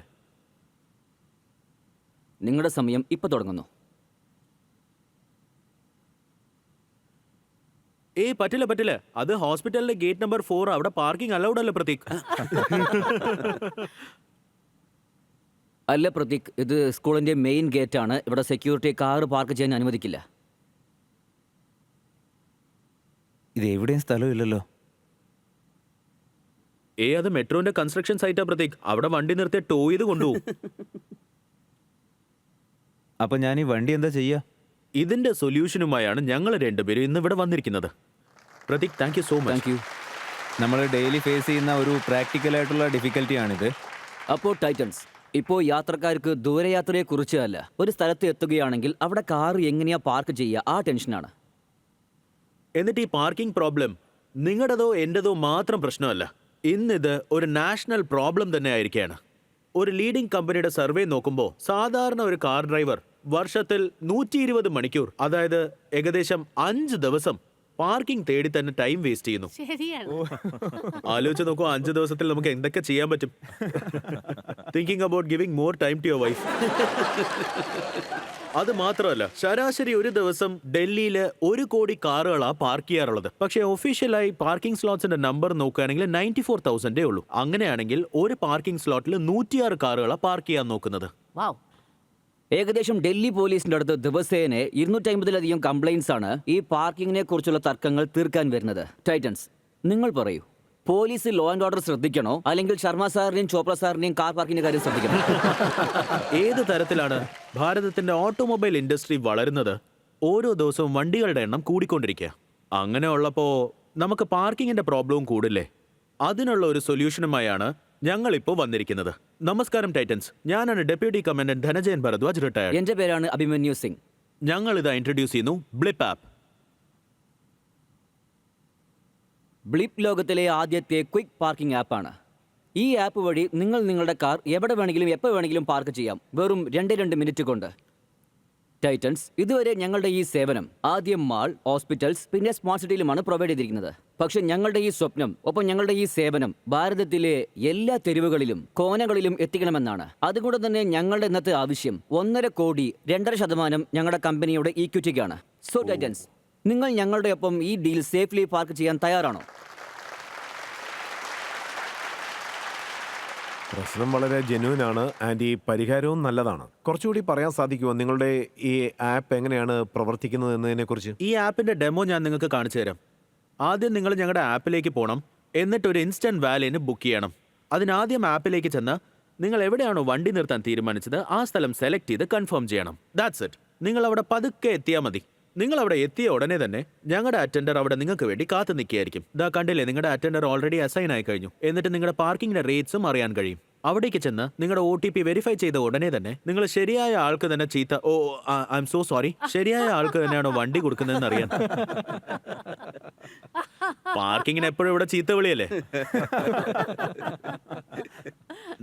നിങ്ങളുടെ സമയം ഇപ്പൊ തുടങ്ങുന്നു. ഏയ് പറ്റില്ല പറ്റില്ല, അത് ഹോസ്പിറ്റലിലെ ഗേറ്റ് നമ്പർ 4. അവിടെ പാർക്കിംഗ് അലൗഡ് അല്ലേ പ്രതീക്? അല്ല പ്രതീക്, ഇത് സ്കൂളിന്റെ മെയിൻ ഗേറ്റ് ആണ്. ഇവിടെ സെക്യൂരിറ്റി കാർ പാർക്ക് ചെയ്യാൻ അനുവദിക്കില്ല. ഇത് എവിടെയും സ്ഥലമില്ലല്ലോ. അത് മെട്രോന്റെ കൺസ്ട്രക്ഷൻ സൈറ്റാ പ്രതീക്. അവിടെ വണ്ടി നിർത്തിയ ടോ ചെയ്ത് കൊണ്ടുപോകും. അപ്പൊ ഞാൻ ഈ വണ്ടി എന്താ ചെയ്യാ? ഇതിന്റെ സൊല്യൂഷനുമായാണ് ഞങ്ങൾ രണ്ടുപേരും ഇന്ന് ഇവിടെ വന്നിരിക്കുന്നത്. Prateek, thank you so much. Thank you. നമ്മൾ ഡെയിലി ഫേസ് ചെയ്യുന്ന ഒരു പ്രാക്ടിക്കൽ ആയിട്ടുള്ള ഡിഫിക്കൽറ്റിയാണിത്. അപ്പോൾ ടൈറ്റൻസ്, ഇപ്പോൾ യാത്രക്കാർക്ക് ദൂരയാത്രയെ കുറിച്ച് അല്ല, ഒരു സ്ഥലത്ത് എത്തുകയാണെങ്കിൽ അവിടെ കാർ എങ്ങനെയാ പാർക്ക് ചെയ്യുക, ആ ടെൻഷനാണ്. എന്നിട്ട് ഈ പാർക്കിംഗ് പ്രോബ്ലം നിങ്ങളുടേതോ എൻ്റെതോ മാത്രം പ്രശ്നമല്ല. ഇന്നിത് ഒരു നാഷണൽ പ്രോബ്ലം തന്നെ ആയിരിക്കുകയാണ്. ഒരു ലീഡിംഗ് കമ്പനിയുടെ സർവേ നോക്കുമ്പോൾ സാധാരണ ഒരു കാർ ഡ്രൈവർ വർഷത്തിൽ 120 മണിക്കൂർ, അതായത് ഏകദേശം 5 ദിവസം പാർക്കിംഗ് തേടി തന്നെ ടൈം വേസ്റ്റ് ചെയ്യുന്നു. ശരിയാണ്. ആലോചിച്ച് നോക്കൂ, 5 ദിവസത്തിൽ നമുക്ക് എന്തൊക്കെ ചെയ്യാൻ പറ്റും. Thinking about giving more time to your wife. അത് മാത്രമല്ല, ശരാശരി ഒരു ദിവസം ഡൽഹിയില് 1 കോടി കാറുകളാണ് പാർക്ക് ചെയ്യാറുള്ളത്. പക്ഷേ ഒഫീഷ്യലായി പാർക്കിംഗ് സ്ലോട്ട്സിന്റെ നമ്പർ നോക്കുകയാണെങ്കിൽ 94,000 ഉള്ളൂ. അങ്ങനെയാണെങ്കിൽ ഒരു പാർക്കിംഗ് സ്ലോട്ടിൽ 106 കാറുകളാണ് പാർക്ക് ചെയ്യാൻ നോക്കുന്നത്. വാവ്. ഏകദേശം ഡൽഹി പോലീസിന്റെ അടുത്ത് ദിവസേന 250-ലധികം കംപ്ലൈൻസ് ആണ് ഈ പാർക്കിങ്ങിനെ കുറിച്ചുള്ള തർക്കങ്ങൾ തീർക്കാൻ വരുന്നത്. ടൈറ്റൻസ്, നിങ്ങൾ പറയൂ, പോലീസ് ലോ ആൻഡ് ഓർഡർ ശ്രദ്ധിക്കണോ, അല്ലെങ്കിൽ ശർമ്മ സാറിനെയും ചോപ്ര സാറിനെയും കാർ പാർക്കിങ്ങിന്റെ കാര്യം ശ്രദ്ധിക്കണോ? ഏത് തരത്തിലാണ് ഭാരതത്തിന്റെ ഓട്ടോമൊബൈൽ ഇൻഡസ്ട്രി വളരുന്നത്? ഓരോ ദിവസവും വണ്ടികളുടെ എണ്ണം കൂടിക്കൊണ്ടിരിക്കുക. അങ്ങനെ ഉള്ളപ്പോ നമുക്ക് പാർക്കിങ്ങിന്റെ പ്രോബ്ലവും കൂടില്ലേ? അതിനുള്ള ഒരു സൊല്യൂഷനുമായാണ് ഞങ്ങൾ ഇപ്പോൾ വന്നിരിക്കുന്നത്. നമസ്കാരം ടൈറ്റൻസ്, ഞാനാണ് deputy commandant Dhanajayan Bharadwaj retired. എന്റെ പേരാണ് അഭിമന്യു സിംഗ്. ഞങ്ങൾ ഇതാ ഇൻട്രൊഡ്യൂസ് ചെയ്യുന്നു ബ്ലിപ്പ് ആപ്പ്. ബ്ലിപ്പ് ലോകത്തിലെ ആദ്യത്തെ ക്വിക്ക് പാർക്കിംഗ് ആപ്പാണ്. ഈ ആപ്പ് വഴി നിങ്ങൾ നിങ്ങളുടെ കാർ എവിടെ വേണമെങ്കിലും എപ്പോൾ വേണമെങ്കിലും പാർക്ക് ചെയ്യാം, വെറും 2 മിനിറ്റ് കൊണ്ട്. ടൈറ്റൻസ്, ഇതുവരെ ഞങ്ങളുടെ ഈ സേവനം ആദ്യം മാൾ, ഹോസ്പിറ്റൽസ്, പിന്നെ സ്മാർട്ട് സിറ്റിയിലുമാണ് പ്രൊവൈഡ് ചെയ്തിരിക്കുന്നത്. പക്ഷെ ഞങ്ങളുടെ ഈ സ്വപ്നം, ഒപ്പം ഞങ്ങളുടെ ഈ സേവനം ഭാരതത്തിലെ എല്ലാ തെരുവുകളിലും കോണകളിലും എത്തിക്കണമെന്നാണ്. അതുകൊണ്ട് തന്നെ ഞങ്ങളുടെ ഇന്നത്തെ ആവശ്യം 1.5 കോടി 2.5% ഞങ്ങളുടെ കമ്പനിയുടെ ഈക്വിറ്റിക്കാണ്. സോ ടൈറ്റൻസ്, നിങ്ങൾ ഞങ്ങളുടെ ഒപ്പം ഈ ഡീൽ സേഫ്ലി പാർക്ക് ചെയ്യാൻ തയ്യാറാണോ? പ്രശ്നം വളരെ ജെന്യൂൻ ആണ് ആൻഡ് ഈ പരിഹാരവും നല്ലതാണ്. കുറച്ചുകൂടി പറയാൻ സാധിക്കുമോ നിങ്ങളുടെ ഈ ആപ്പ് എങ്ങനെയാണ് പ്രവർത്തിക്കുന്നത് എന്നതിനെക്കുറിച്ച്? ഈ ആപ്പിന്റെ ഡെമോ ഞാൻ നിങ്ങൾക്ക് കാണിച്ചു തരാം. ആദ്യം നിങ്ങൾ ഞങ്ങളുടെ ആപ്പിലേക്ക് പോകണം, എന്നിട്ട് ഒരു ഇൻസ്റ്റന്റ് വാലിന് ബുക്ക് ചെയ്യണം. അതിനാദ്യം ആപ്പിലേക്ക് ചെന്ന് നിങ്ങൾ എവിടെയാണോ വണ്ടി നിർത്താൻ തീരുമാനിച്ചത് ആ സ്ഥലം സെലക്ട് ചെയ്ത് കൺഫേം ചെയ്യണം. That's it. നിങ്ങൾ അവിടെ പതുക്കെ എത്തിയാൽ മതി. നിങ്ങൾ അവിടെ എത്തിയ ഉടനെ തന്നെ ഞങ്ങളുടെ അറ്റൻഡർ അവിടെ നിങ്ങൾക്ക് വേണ്ടി കാത്തു നിൽക്കുകയായിരിക്കും. ദാ കണ്ടില്ലേ, നിങ്ങളുടെ അറ്റൻഡർ ഓൾറെഡി അസൈൻ ആയി കഴിഞ്ഞു. എന്നിട്ട് നിങ്ങളുടെ പാർക്കിങ്ങിന്റെ റേറ്റ്സും അറിയാൻ കഴിയും. അവിടേക്ക് ചെന്ന് നിങ്ങളുടെ OTP വെരിഫൈ ചെയ്ത ഉടനെ തന്നെ നിങ്ങൾ ശരിയായ ആൾക്ക് തന്നെ ഐ എം സോ സോറി, ശരിയായ ആൾക്ക് തന്നെയാണോ വണ്ടി കൊടുക്കുന്നതെന്ന് അറിയാൻ. പാർക്കിങ്ങിന് എപ്പോഴും ഇവിടെ ചീത്ത വിളിയല്ലേ.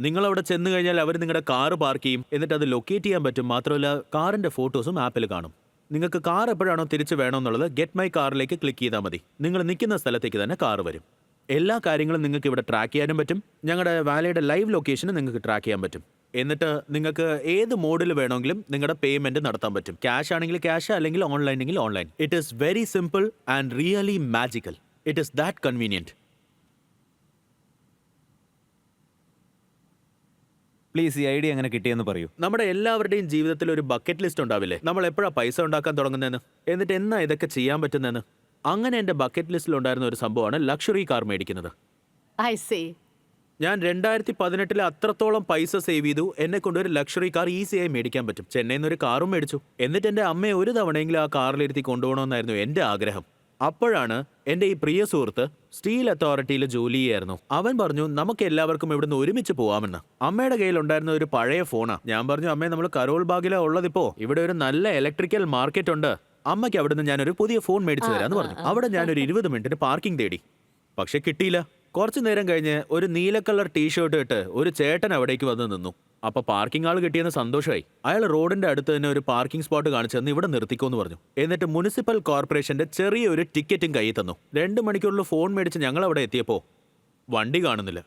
നിങ്ങൾ അവിടെ ചെന്ന് കഴിഞ്ഞാൽ അവർ നിങ്ങളുടെ കാറ് പാർക്ക് ചെയ്യും, എന്നിട്ട് അത് ലൊക്കേറ്റ് ചെയ്യാൻ പറ്റും. മാത്രമല്ല കാറിന്റെ ഫോട്ടോസും ആപ്പിൽ കാണും. നിങ്ങൾക്ക് കാർ എപ്പോഴാണോ തിരിച്ചു വേണമെന്നുള്ളത് ഗെറ്റ് മൈ കാറിലേക്ക് ക്ലിക്ക് ചെയ്താൽ മതി. നിങ്ങൾ നിൽക്കുന്ന സ്ഥലത്തേക്ക് തന്നെ കാർ വരും. എല്ലാ കാര്യങ്ങളും നിങ്ങൾക്ക് ഇവിടെ ട്രാക്ക് ചെയ്യാനും പറ്റും. ഞങ്ങളുടെ വാലയുടെ ലൈവ് ലൊക്കേഷന് നിങ്ങൾക്ക് ട്രാക്ക് ചെയ്യാൻ പറ്റും. എന്നിട്ട് നിങ്ങൾക്ക് ഏത് മോഡിൽ വേണമെങ്കിലും നിങ്ങളുടെ പേയ്മെന്റ് നടത്താൻ പറ്റും. ക്യാഷ് ആണെങ്കിൽ ക്യാഷ്, അല്ലെങ്കിൽ ഓൺലൈൻ ആണെങ്കിൽ online. It is very simple and really magical. It is that convenient. Please ഈ ഐഡിയ എങ്ങനെ കിട്ടിയെന്ന് പറയൂ. നമ്മുടെ എല്ലാവരുടെയും ജീവിതത്തിൽ ഒരു ബക്കറ്റ് ലിസ്റ്റ് ഉണ്ടാവില്ലേ, നമ്മൾ എപ്പോഴാണ് പൈസ ഉണ്ടാക്കാൻ തുടങ്ങുന്നതെന്ന്, എന്നിട്ട് എന്നാ ഇതൊക്കെ ചെയ്യാൻ പറ്റുന്നതെന്ന്. അങ്ങനെ എൻ്റെ ബക്കറ്റ് ലിസ്റ്റിൽ ഉണ്ടായിരുന്ന ഒരു സംഭവമാണ് ലക്ഷറി കാർ മേടിക്കുന്നത്. I say. ഞാൻ 2018 അത്രത്തോളം പൈസ സേവ് ചെയ്തു. എന്നെ കൊണ്ട് ഒരു ലക്ഷറി കാർ ഈസിയായി മേടിക്കാൻ പറ്റും. ചെന്നൈയിൽ നിന്ന് ഒരു കാറും മേടിച്ചു. എന്നിട്ട് എൻ്റെ അമ്മയെ ഒരു തവണയെങ്കിലും ആ കാറിലിരുത്തി കൊണ്ടുപോകണമെന്നായിരുന്നു എൻ്റെ ആഗ്രഹം. അപ്പോഴാണ് എൻ്റെ ഈ പ്രിയ സുഹൃത്ത് സ്റ്റീൽ അതോറിറ്റിയിൽ ജോലി ചെയ്യായിരുന്നു. അവൻ പറഞ്ഞു നമുക്ക് എല്ലാവർക്കും ഇവിടുന്ന് ഒരുമിച്ച് പോവാമെന്ന്. അമ്മയുടെ കയ്യിൽ ഉണ്ടായിരുന്ന ഒരു പഴയ ഫോണാ. ഞാൻ പറഞ്ഞു, അമ്മേ നമ്മൾ കരോൾ ബാഗിലാ ഉള്ളതിപ്പോ, ഇവിടെ ഒരു നല്ല ഇലക്ട്രിക്കൽ മാർക്കറ്റ് ഉണ്ട്, അമ്മയ്ക്ക് അവിടുന്ന് ഞാനൊരു പുതിയ ഫോൺ മേടിച്ചു തരാന്ന് പറഞ്ഞു. അവിടെ ഞാനൊരു 20 മിനിറ്റിന് പാർക്കിംഗ് തേടി, പക്ഷെ കിട്ടിയില്ല. കുറച്ചു നേരം കഴിഞ്ഞ് ഒരു നീല കളർ ടീഷർട്ട് ഇട്ട് ഒരു ചേട്ടൻ അവിടേക്ക് വന്ന് നിന്നു. അപ്പൊ പാർക്കിംഗ് ആൾ കിട്ടിയെന്ന് സന്തോഷമായി. അയാൾ റോഡിന്റെ അടുത്ത് തന്നെ ഒരു പാർക്കിംഗ് സ്പോട്ട് കാണിച്ചു തന്ന് ഇവിടെ നിർത്തിക്കോന്ന് പറഞ്ഞു. എന്നിട്ട് മുനിസിപ്പൽ കോർപ്പറേഷന്റെ ചെറിയൊരു ടിക്കറ്റും കയ്യിൽ തന്നു. 2 മണിക്കൂറിൽ ഫോൺ മേടിച്ച് ഞങ്ങൾ അവിടെ എത്തിയപ്പോ വണ്ടി കാണുന്നില്ല.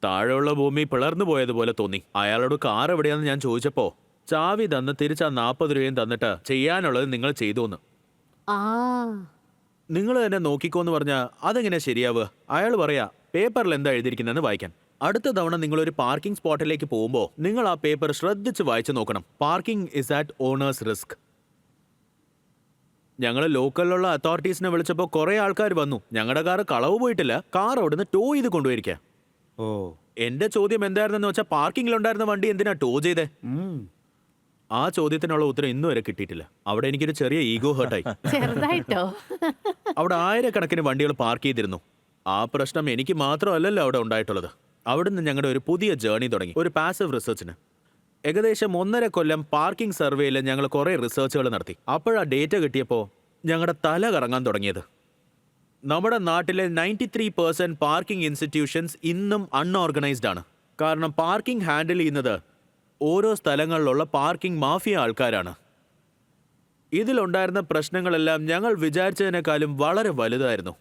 താഴെയുള്ള ഭൂമി പിളർന്നു പോയതുപോലെ തോന്നി. അയാളോട് കാർ എവിടെയാന്ന് ഞാൻ ചോദിച്ചപ്പോ ചാവി തന്ന് തിരിച്ചാ 40 രൂപയും തന്നിട്ട് ചെയ്യാനുള്ളത് നിങ്ങൾ ചെയ്തോന്ന്. ആ നിങ്ങൾ തന്നെ നോക്കിക്കോന്ന് പറഞ്ഞാൽ അതെങ്ങനെ ശരിയാവുക? അയാൾ പറയാ പേപ്പറിൽ എന്താ എഴുതിയിരിക്കുന്നതെന്ന് വായിക്കാൻ. അടുത്ത തവണ നിങ്ങളൊരു പാർക്കിംഗ് സ്പോട്ടിലേക്ക് പോകുമ്പോൾ നിങ്ങൾ ആ പേപ്പർ ശ്രദ്ധിച്ച് വായിച്ചു നോക്കണം. Parking is at owner's risk. ഞങ്ങൾ ലോക്കലിലുള്ള അതോറിറ്റീസിനെ വിളിച്ചപ്പോൾ കുറെ ആൾക്കാർ വന്നു. ഞങ്ങളുടെ കാർ കളവ് പോയിട്ടില്ല, കാർ അവിടുന്ന് ടോ ചെയ്ത് കൊണ്ടുപോയിരിക്കാം. ഓ, എന്റെ ചോദ്യം എന്തായിരുന്നെന്ന് വെച്ചാൽ പാർക്കിങ്ങിലുണ്ടായിരുന്ന വണ്ടി എന്തിനാ ടോ ചെയ്തേ? ആ ചോദ്യത്തിനുള്ള ഉത്തരം ഇന്നു വരെ കിട്ടിയിട്ടില്ല. അവിടെ എനിക്കൊരു ചെറിയ ഈഗോ ഹേർട്ടായി. ചെറുതായിട്ടോ. അവിടെ ആയിരക്കണക്കിന് വണ്ടികൾ പാർക്ക് ചെയ്തിരുന്നു. ആ പ്രശ്നം എനിക്ക് മാത്രമല്ലല്ലോ അവിടെ ഉണ്ടായിട്ടുള്ളത്. അവിടുന്ന് ഞങ്ങളുടെ ഒരു പുതിയ ജേർണി തുടങ്ങി, ഒരു പാസീവ് റിസർച്ചിന്. ഏകദേശം 1.5 കൊല്ലം പാർക്കിംഗ് സർവേയിൽ ഞങ്ങൾ കുറേ റിസർച്ചുകൾ നടത്തി. അപ്പോഴാ ഡേറ്റ കിട്ടിയപ്പോൾ ഞങ്ങളുടെ തല കറങ്ങാൻ തുടങ്ങിയത്. നമ്മുടെ നാട്ടിലെ 93% പാർക്കിംഗ് ഇൻസ്റ്റിറ്റ്യൂഷൻസ് ഇന്നും അൺഓർഗനൈസ്ഡ് ആണ്. കാരണം പാർക്കിംഗ് ഹാൻഡിൽ ചെയ്യുന്നത് ഓരോ സ്ഥലങ്ങളിലുള്ള പാർക്കിംഗ് മാഫിയ ആൾക്കാരാണ്. ഇതിലുണ്ടായിരുന്ന പ്രശ്നങ്ങളെല്ലാം ഞങ്ങൾ വിചാരിച്ചതിനേക്കാളും വളരെ വലുതായിരുന്നു.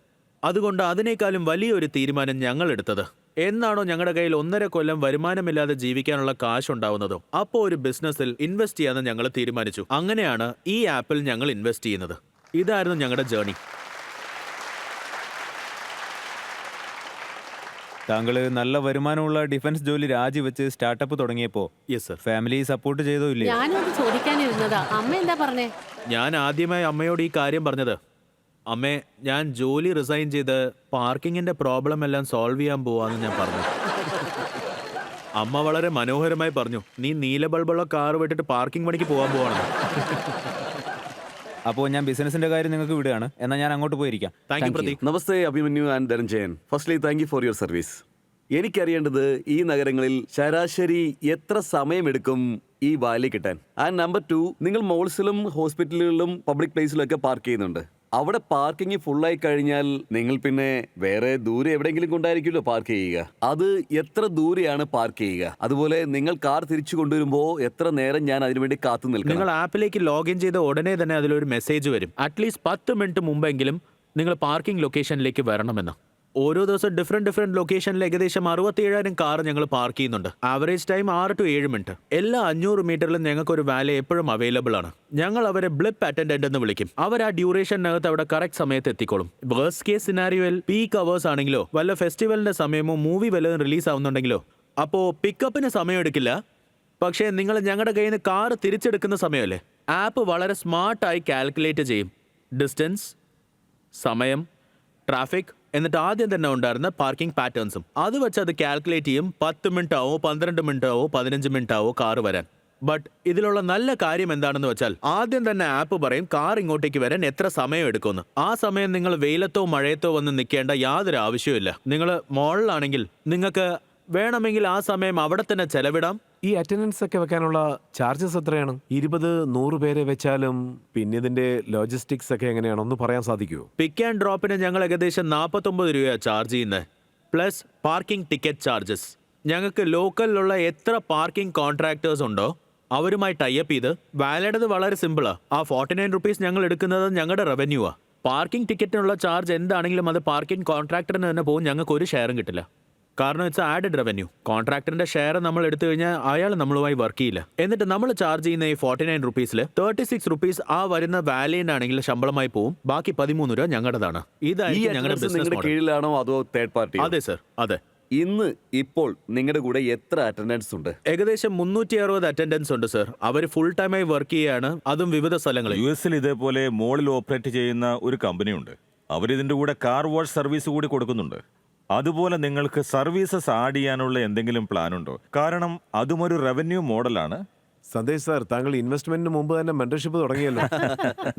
അതുകൊണ്ട് അതിനേക്കാളും വലിയൊരു തീരുമാനം ഞങ്ങൾ എടുത്തത്. എന്നാണോ ഞങ്ങളുടെ കയ്യിൽ 1.5 കൊല്ലം വരുമാനമില്ലാതെ ജീവിക്കാനുള്ള കാശ് ഉണ്ടാവുന്നതോ അപ്പോൾ ഒരു ബിസിനസ്സിൽ ഇൻവെസ്റ്റ് ചെയ്യാമെന്ന് ഞങ്ങൾ തീരുമാനിച്ചു. അങ്ങനെയാണ് ഈ ആപ്പിൽ ഞങ്ങൾ ഇൻവെസ്റ്റ് ചെയ്യുന്നത്. ഇതായിരുന്നു ഞങ്ങളുടെ ജേർണി. താങ്കൾ നല്ല വരുമാനമുള്ള ഡിഫൻസ് ജോലി രാജിവെച്ച് സ്റ്റാർട്ടപ്പ് തുടങ്ങിയപ്പോ യെസ് സർ. ഫാമിലി സപ്പോർട്ട് ചെയ്തോ ഇല്ലേ? ഞാനും അത് ചോദിക്കാനിരുന്നതാ. അമ്മ എന്താ പറഞ്ഞേ? ഞാൻ ആദ്യമായി അമ്മയോട് ഈ കാര്യം പറഞ്ഞത്, അമ്മേ ഞാൻ ജോലി റിസൈൻ ചെയ്ത് പാർക്കിങ്ങിന്റെ പ്രോബ്ലം എല്ലാം സോൾവ് ചെയ്യാൻ പോവാന്ന് ഞാൻ പറഞ്ഞു. അമ്മ വളരെ മനോഹരമായി പറഞ്ഞു, നീ നീല ബൾബുള്ള കാർ വിട്ടിട്ട് പാർക്കിംഗ് പണിക്ക് പോകാൻ പോവാണെന്ന്. അപ്പോൾ ഞാൻ ബിസിനസിന്റെ കാര്യം നിങ്ങൾക്ക് വിടുകയാണ്. എന്നാൽ ഞാൻ അങ്ങോട്ട് പോയിരിക്കാം. Thank you Prateek. നമസ്തേ Abhimanyu and Dhananjayan. Firstly thank you for your service. എനിക്കറിയേണ്ടത് ഈ നഗരങ്ങളിൽ ശരാശരി എത്ര സമയമെടുക്കും ഈ വാലി കിട്ടാൻ? ആൻഡ് നമ്പർ 2, നിങ്ങൾ മോൾസിലും ഹോസ്പിറ്റലുകളിലും പബ്ലിക് പ്ലേസിലും ഒക്കെ പാർക്ക് ചെയ്യുന്നുണ്ട്. അവിടെ പാർക്കിംഗ് ഫുള്ളായി കഴിഞ്ഞാൽ നിങ്ങൾ പിന്നെ വേറെ ദൂരെ എവിടെയെങ്കിലും കൊണ്ടായിരിക്കുമല്ലോ പാർക്ക് ചെയ്യുക. അത് എത്ര ദൂരെയാണ് പാർക്ക് ചെയ്യുക? അതുപോലെ നിങ്ങൾ കാർ തിരിച്ചു കൊണ്ടുവരുമ്പോൾ എത്ര നേരം ഞാൻ അതിനുവേണ്ടി കാത്തു നിൽക്കണം? നിങ്ങൾ ആപ്പിലേക്ക് ലോഗിൻ ചെയ്ത ഉടനെ തന്നെ അതിലൊരു മെസ്സേജ് വരും, അറ്റ്ലീസ്റ്റ് 10 മിനിറ്റ് മുമ്പെങ്കിലും നിങ്ങൾ പാർക്കിംഗ് ലൊക്കേഷനിലേക്ക് വരണമെന്ന്. ഓരോ ദിവസം ഡിഫറെന്റ് ലൊക്കേഷനിൽ ഏകദേശം 67,000 കാർ ഞങ്ങൾ പാർക്ക് ചെയ്യുന്നുണ്ട്. Average time 6 to 7 minute. എല്ലാ 500 മീറ്ററിലും ഞങ്ങൾക്ക് ഒരു വാലെ എപ്പോഴും അവൈലബിൾ ആണ്. ഞങ്ങൾ അവരെ ബ്ലിപ്പ് അറ്റൻഡന്റ് എന്ന് വിളിക്കും. അവർ ആ ഡ്യൂറേഷനകത്ത് അവിടെ കറക്റ്റ് സമയത്ത് എത്തിക്കോളും. വേഴ്സ്റ്റ് കേസ് സിനാരിയോയിൽ പീക്ക് അവേഴ്സ് ആണെങ്കിലോ വല്ല ഫെസ്റ്റിവലിന്റെ സമയമോ മൂവി വല്ലതും റിലീസ് ആവുന്നുണ്ടെങ്കിലോ അപ്പോൾ പിക്കപ്പിന് സമയം എടുക്കില്ല. പക്ഷേ നിങ്ങൾ ഞങ്ങളുടെ കയ്യിൽ നിന്ന് കാർ തിരിച്ചെടുക്കുന്ന സമയമല്ലേ, ആപ്പ് വളരെ സ്മാർട്ടായി കാൽക്കുലേറ്റ് ചെയ്യും. ഡിസ്റ്റൻസ്, സമയം, ട്രാഫിക്, എന്നിട്ട് ആദ്യം തന്നെ ഉണ്ടായിരുന്ന പാർക്കിംഗ് പാറ്റേൺസും അത് വെച്ച് അത് കാൽക്കുലേറ്റ് ചെയ്യും. 10 മിനിറ്റ് ആവോ, 12 മിനിറ്റ് ആവോ, 15 മിനിറ്റ് ആവോ കാർ വരാൻ. ബട്ട് ഇതിലുള്ള നല്ല കാര്യം എന്താണെന്ന് വെച്ചാൽ ആദ്യം തന്നെ ആപ്പ് പറയും കാർ ഇങ്ങോട്ടേക്ക് വരാൻ എത്ര സമയം എടുക്കുമെന്ന്. ആ സമയം നിങ്ങൾ വെയിലത്തോ മഴയത്തോ വന്ന് നിൽക്കേണ്ട യാതൊരു ആവശ്യവുമില്ല. നിങ്ങൾ മോളിലാണെങ്കിൽ നിങ്ങൾക്ക് വേണമെങ്കിൽ ആ സമയം അവിടെ തന്നെ ചെലവിടാം. ഈ അറ്റൻഡൻസ് ഒക്കെ വെക്കാനുള്ള ചാർജസ് എത്രയാണ്? 20-100 പേരെ വെച്ചാലും പിന്നെ ഇതിന്റെ ലോജിസ്റ്റിക്സ് ഒക്കെ എങ്ങനെയാണെന്ന് പറയാൻ സാധിക്കുമോ? പിക്ക് ആൻഡ് ഡ്രോപ്പിന് ഞങ്ങൾ ഏകദേശം 49 രൂപയാണ് ചാർജ് ചെയ്യുന്നത്, പ്ലസ് പാർക്കിംഗ് ടിക്കറ്റ് ചാർജസ്. ഞങ്ങൾക്ക് ലോക്കലിലുള്ള എത്ര പാർക്കിംഗ് കോൺട്രാക്ടേഴ്സ് ഉണ്ടോ അവരുമായി ടൈപ്പ് ചെയ്ത് വാലിഡത് വളരെ സിമ്പിളാണ്. ആ 49 റുപ്പീസ് ഞങ്ങൾ എടുക്കുന്നത് ഞങ്ങളുടെ റവന്യൂവാണ്. പാർക്കിംഗ് ടിക്കറ്റിനുള്ള ചാർജ് എന്താണെങ്കിലും അത് പാർക്കിംഗ് കോൺട്രാക്ടറിന് തന്നെ പോകും. ഞങ്ങൾക്ക് ഒരു ഷെയറും കിട്ടില്ല. കാരണം ഇറ്റ്സ് ആഡഡ് റവന്യൂ. കോൺട്രാക്ടറിന്റെ ഷെയർ നമ്മൾ എടുത്തു കഴിഞ്ഞാൽ അയാൾ നമ്മളുമായി വർക്ക് ചെയ്യില്ല. എന്നിട്ട് നമ്മൾ ചാർജ് ചെയ്യുന്ന ഈ 49 റുപ്പീസിൽ 36 റുപ്പീസ് ആ വരുന്ന വാലിയനാണെങ്കിൽ ശമ്പളമായി പോവും. ബാക്കി 13 രൂപ ഞങ്ങളുടേതാണ്. ഇതായിരിക്കും ഞങ്ങളുടെ ബിസിനസ് മോഡൽ. കീഴിലാണോ അതോ തേർഡ് പാർട്ടി? അതെ സർ, അതെ. ഇപ്പോൾ നിങ്ങളുടെ കൂടെ എത്ര അറ്റൻഡൻസ് ഉണ്ട്? ഏകദേശം 360 അറ്റൻഡൻസ് ഉണ്ട് സർ. അവർ ഫുൾ ടൈമായി വർക്ക് ചെയ്യാണ്, അതും വിവിധ സ്ഥലങ്ങളിൽ. US-ൽ ഇതേപോലെ മോളിൽ ഓപ്പറേറ്റ് ചെയ്യുന്ന ഒരു കമ്പനിയുണ്ട്. അവരിതിന്റെ കൂടെ കാർ വാഷ് സർവീസ് കൂടി കൊടുക്കുന്നുണ്ട്. അതുപോലെ നിങ്ങൾക്ക് സർവീസസ് ആഡ് ചെയ്യാനുള്ള എന്തെങ്കിലും പ്ലാൻ ഉണ്ടോ? കാരണം അതും ഒരു റവന്യൂ മോഡലാണ്. സന്ദേശ് സാർ, താങ്കൾ ഇൻവെസ്റ്റ്മെന്റിന് മുമ്പ് തന്നെ മെന്റർഷിപ്പ് തുടങ്ങിയല്ലോ.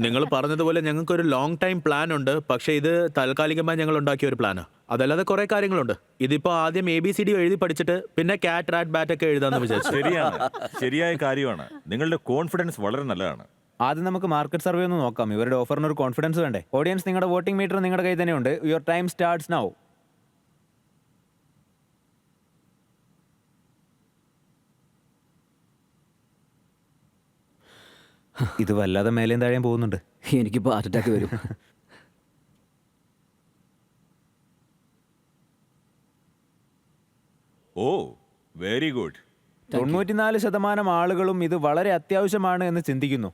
നിങ്ങൾ പറഞ്ഞതുപോലെ ഞങ്ങൾക്ക് ഒരു ലോങ് ടൈം പ്ലാൻ ഉണ്ട്. പക്ഷേ ഇത് താൽക്കാലികമായി ഞങ്ങൾ ഉണ്ടാക്കിയ ഒരു പ്ലാനാണ്. അതല്ലാതെ കുറെ കാര്യങ്ങളുണ്ട്. ഇതിപ്പോ ആദ്യം ABCD എഴുതി പഠിച്ചിട്ട് പിന്നെ കാറ്റ് റാറ്റ് ബാറ്റ് ഒക്കെ എഴുതാന്ന് വിചാരിച്ചു. ശരിയാണ്, ശരിയായ കാര്യമാണ്. നിങ്ങളുടെ കോൺഫിഡൻസ് വളരെ നല്ലതാണ്. ആദ്യം നമുക്ക് മാർക്കറ്റ് സർവേ ഒന്ന് നോക്കാം. ഇവരുടെ ഓഫറിന് ഒരു കോൺഫിഡൻസ് വേണ്ടേ? ഓഡിയൻസ്, നിങ്ങളുടെ വോട്ടിംഗ് മീറ്റർ നിങ്ങളുടെ കയ്യിൽ തന്നെയുണ്ട്. Your time starts now. ഇത് വല്ലാതെ മേലേം താഴെയും പോകുന്നുണ്ട്. എനിക്കിപ്പോൾ ഹാർട്ട് അറ്റാക്ക് വരും. ഓ, വെരി ഗുഡ്. 94% ആളുകളും ഇത് വളരെ അത്യാവശ്യമാണ് എന്ന് ചിന്തിക്കുന്നു.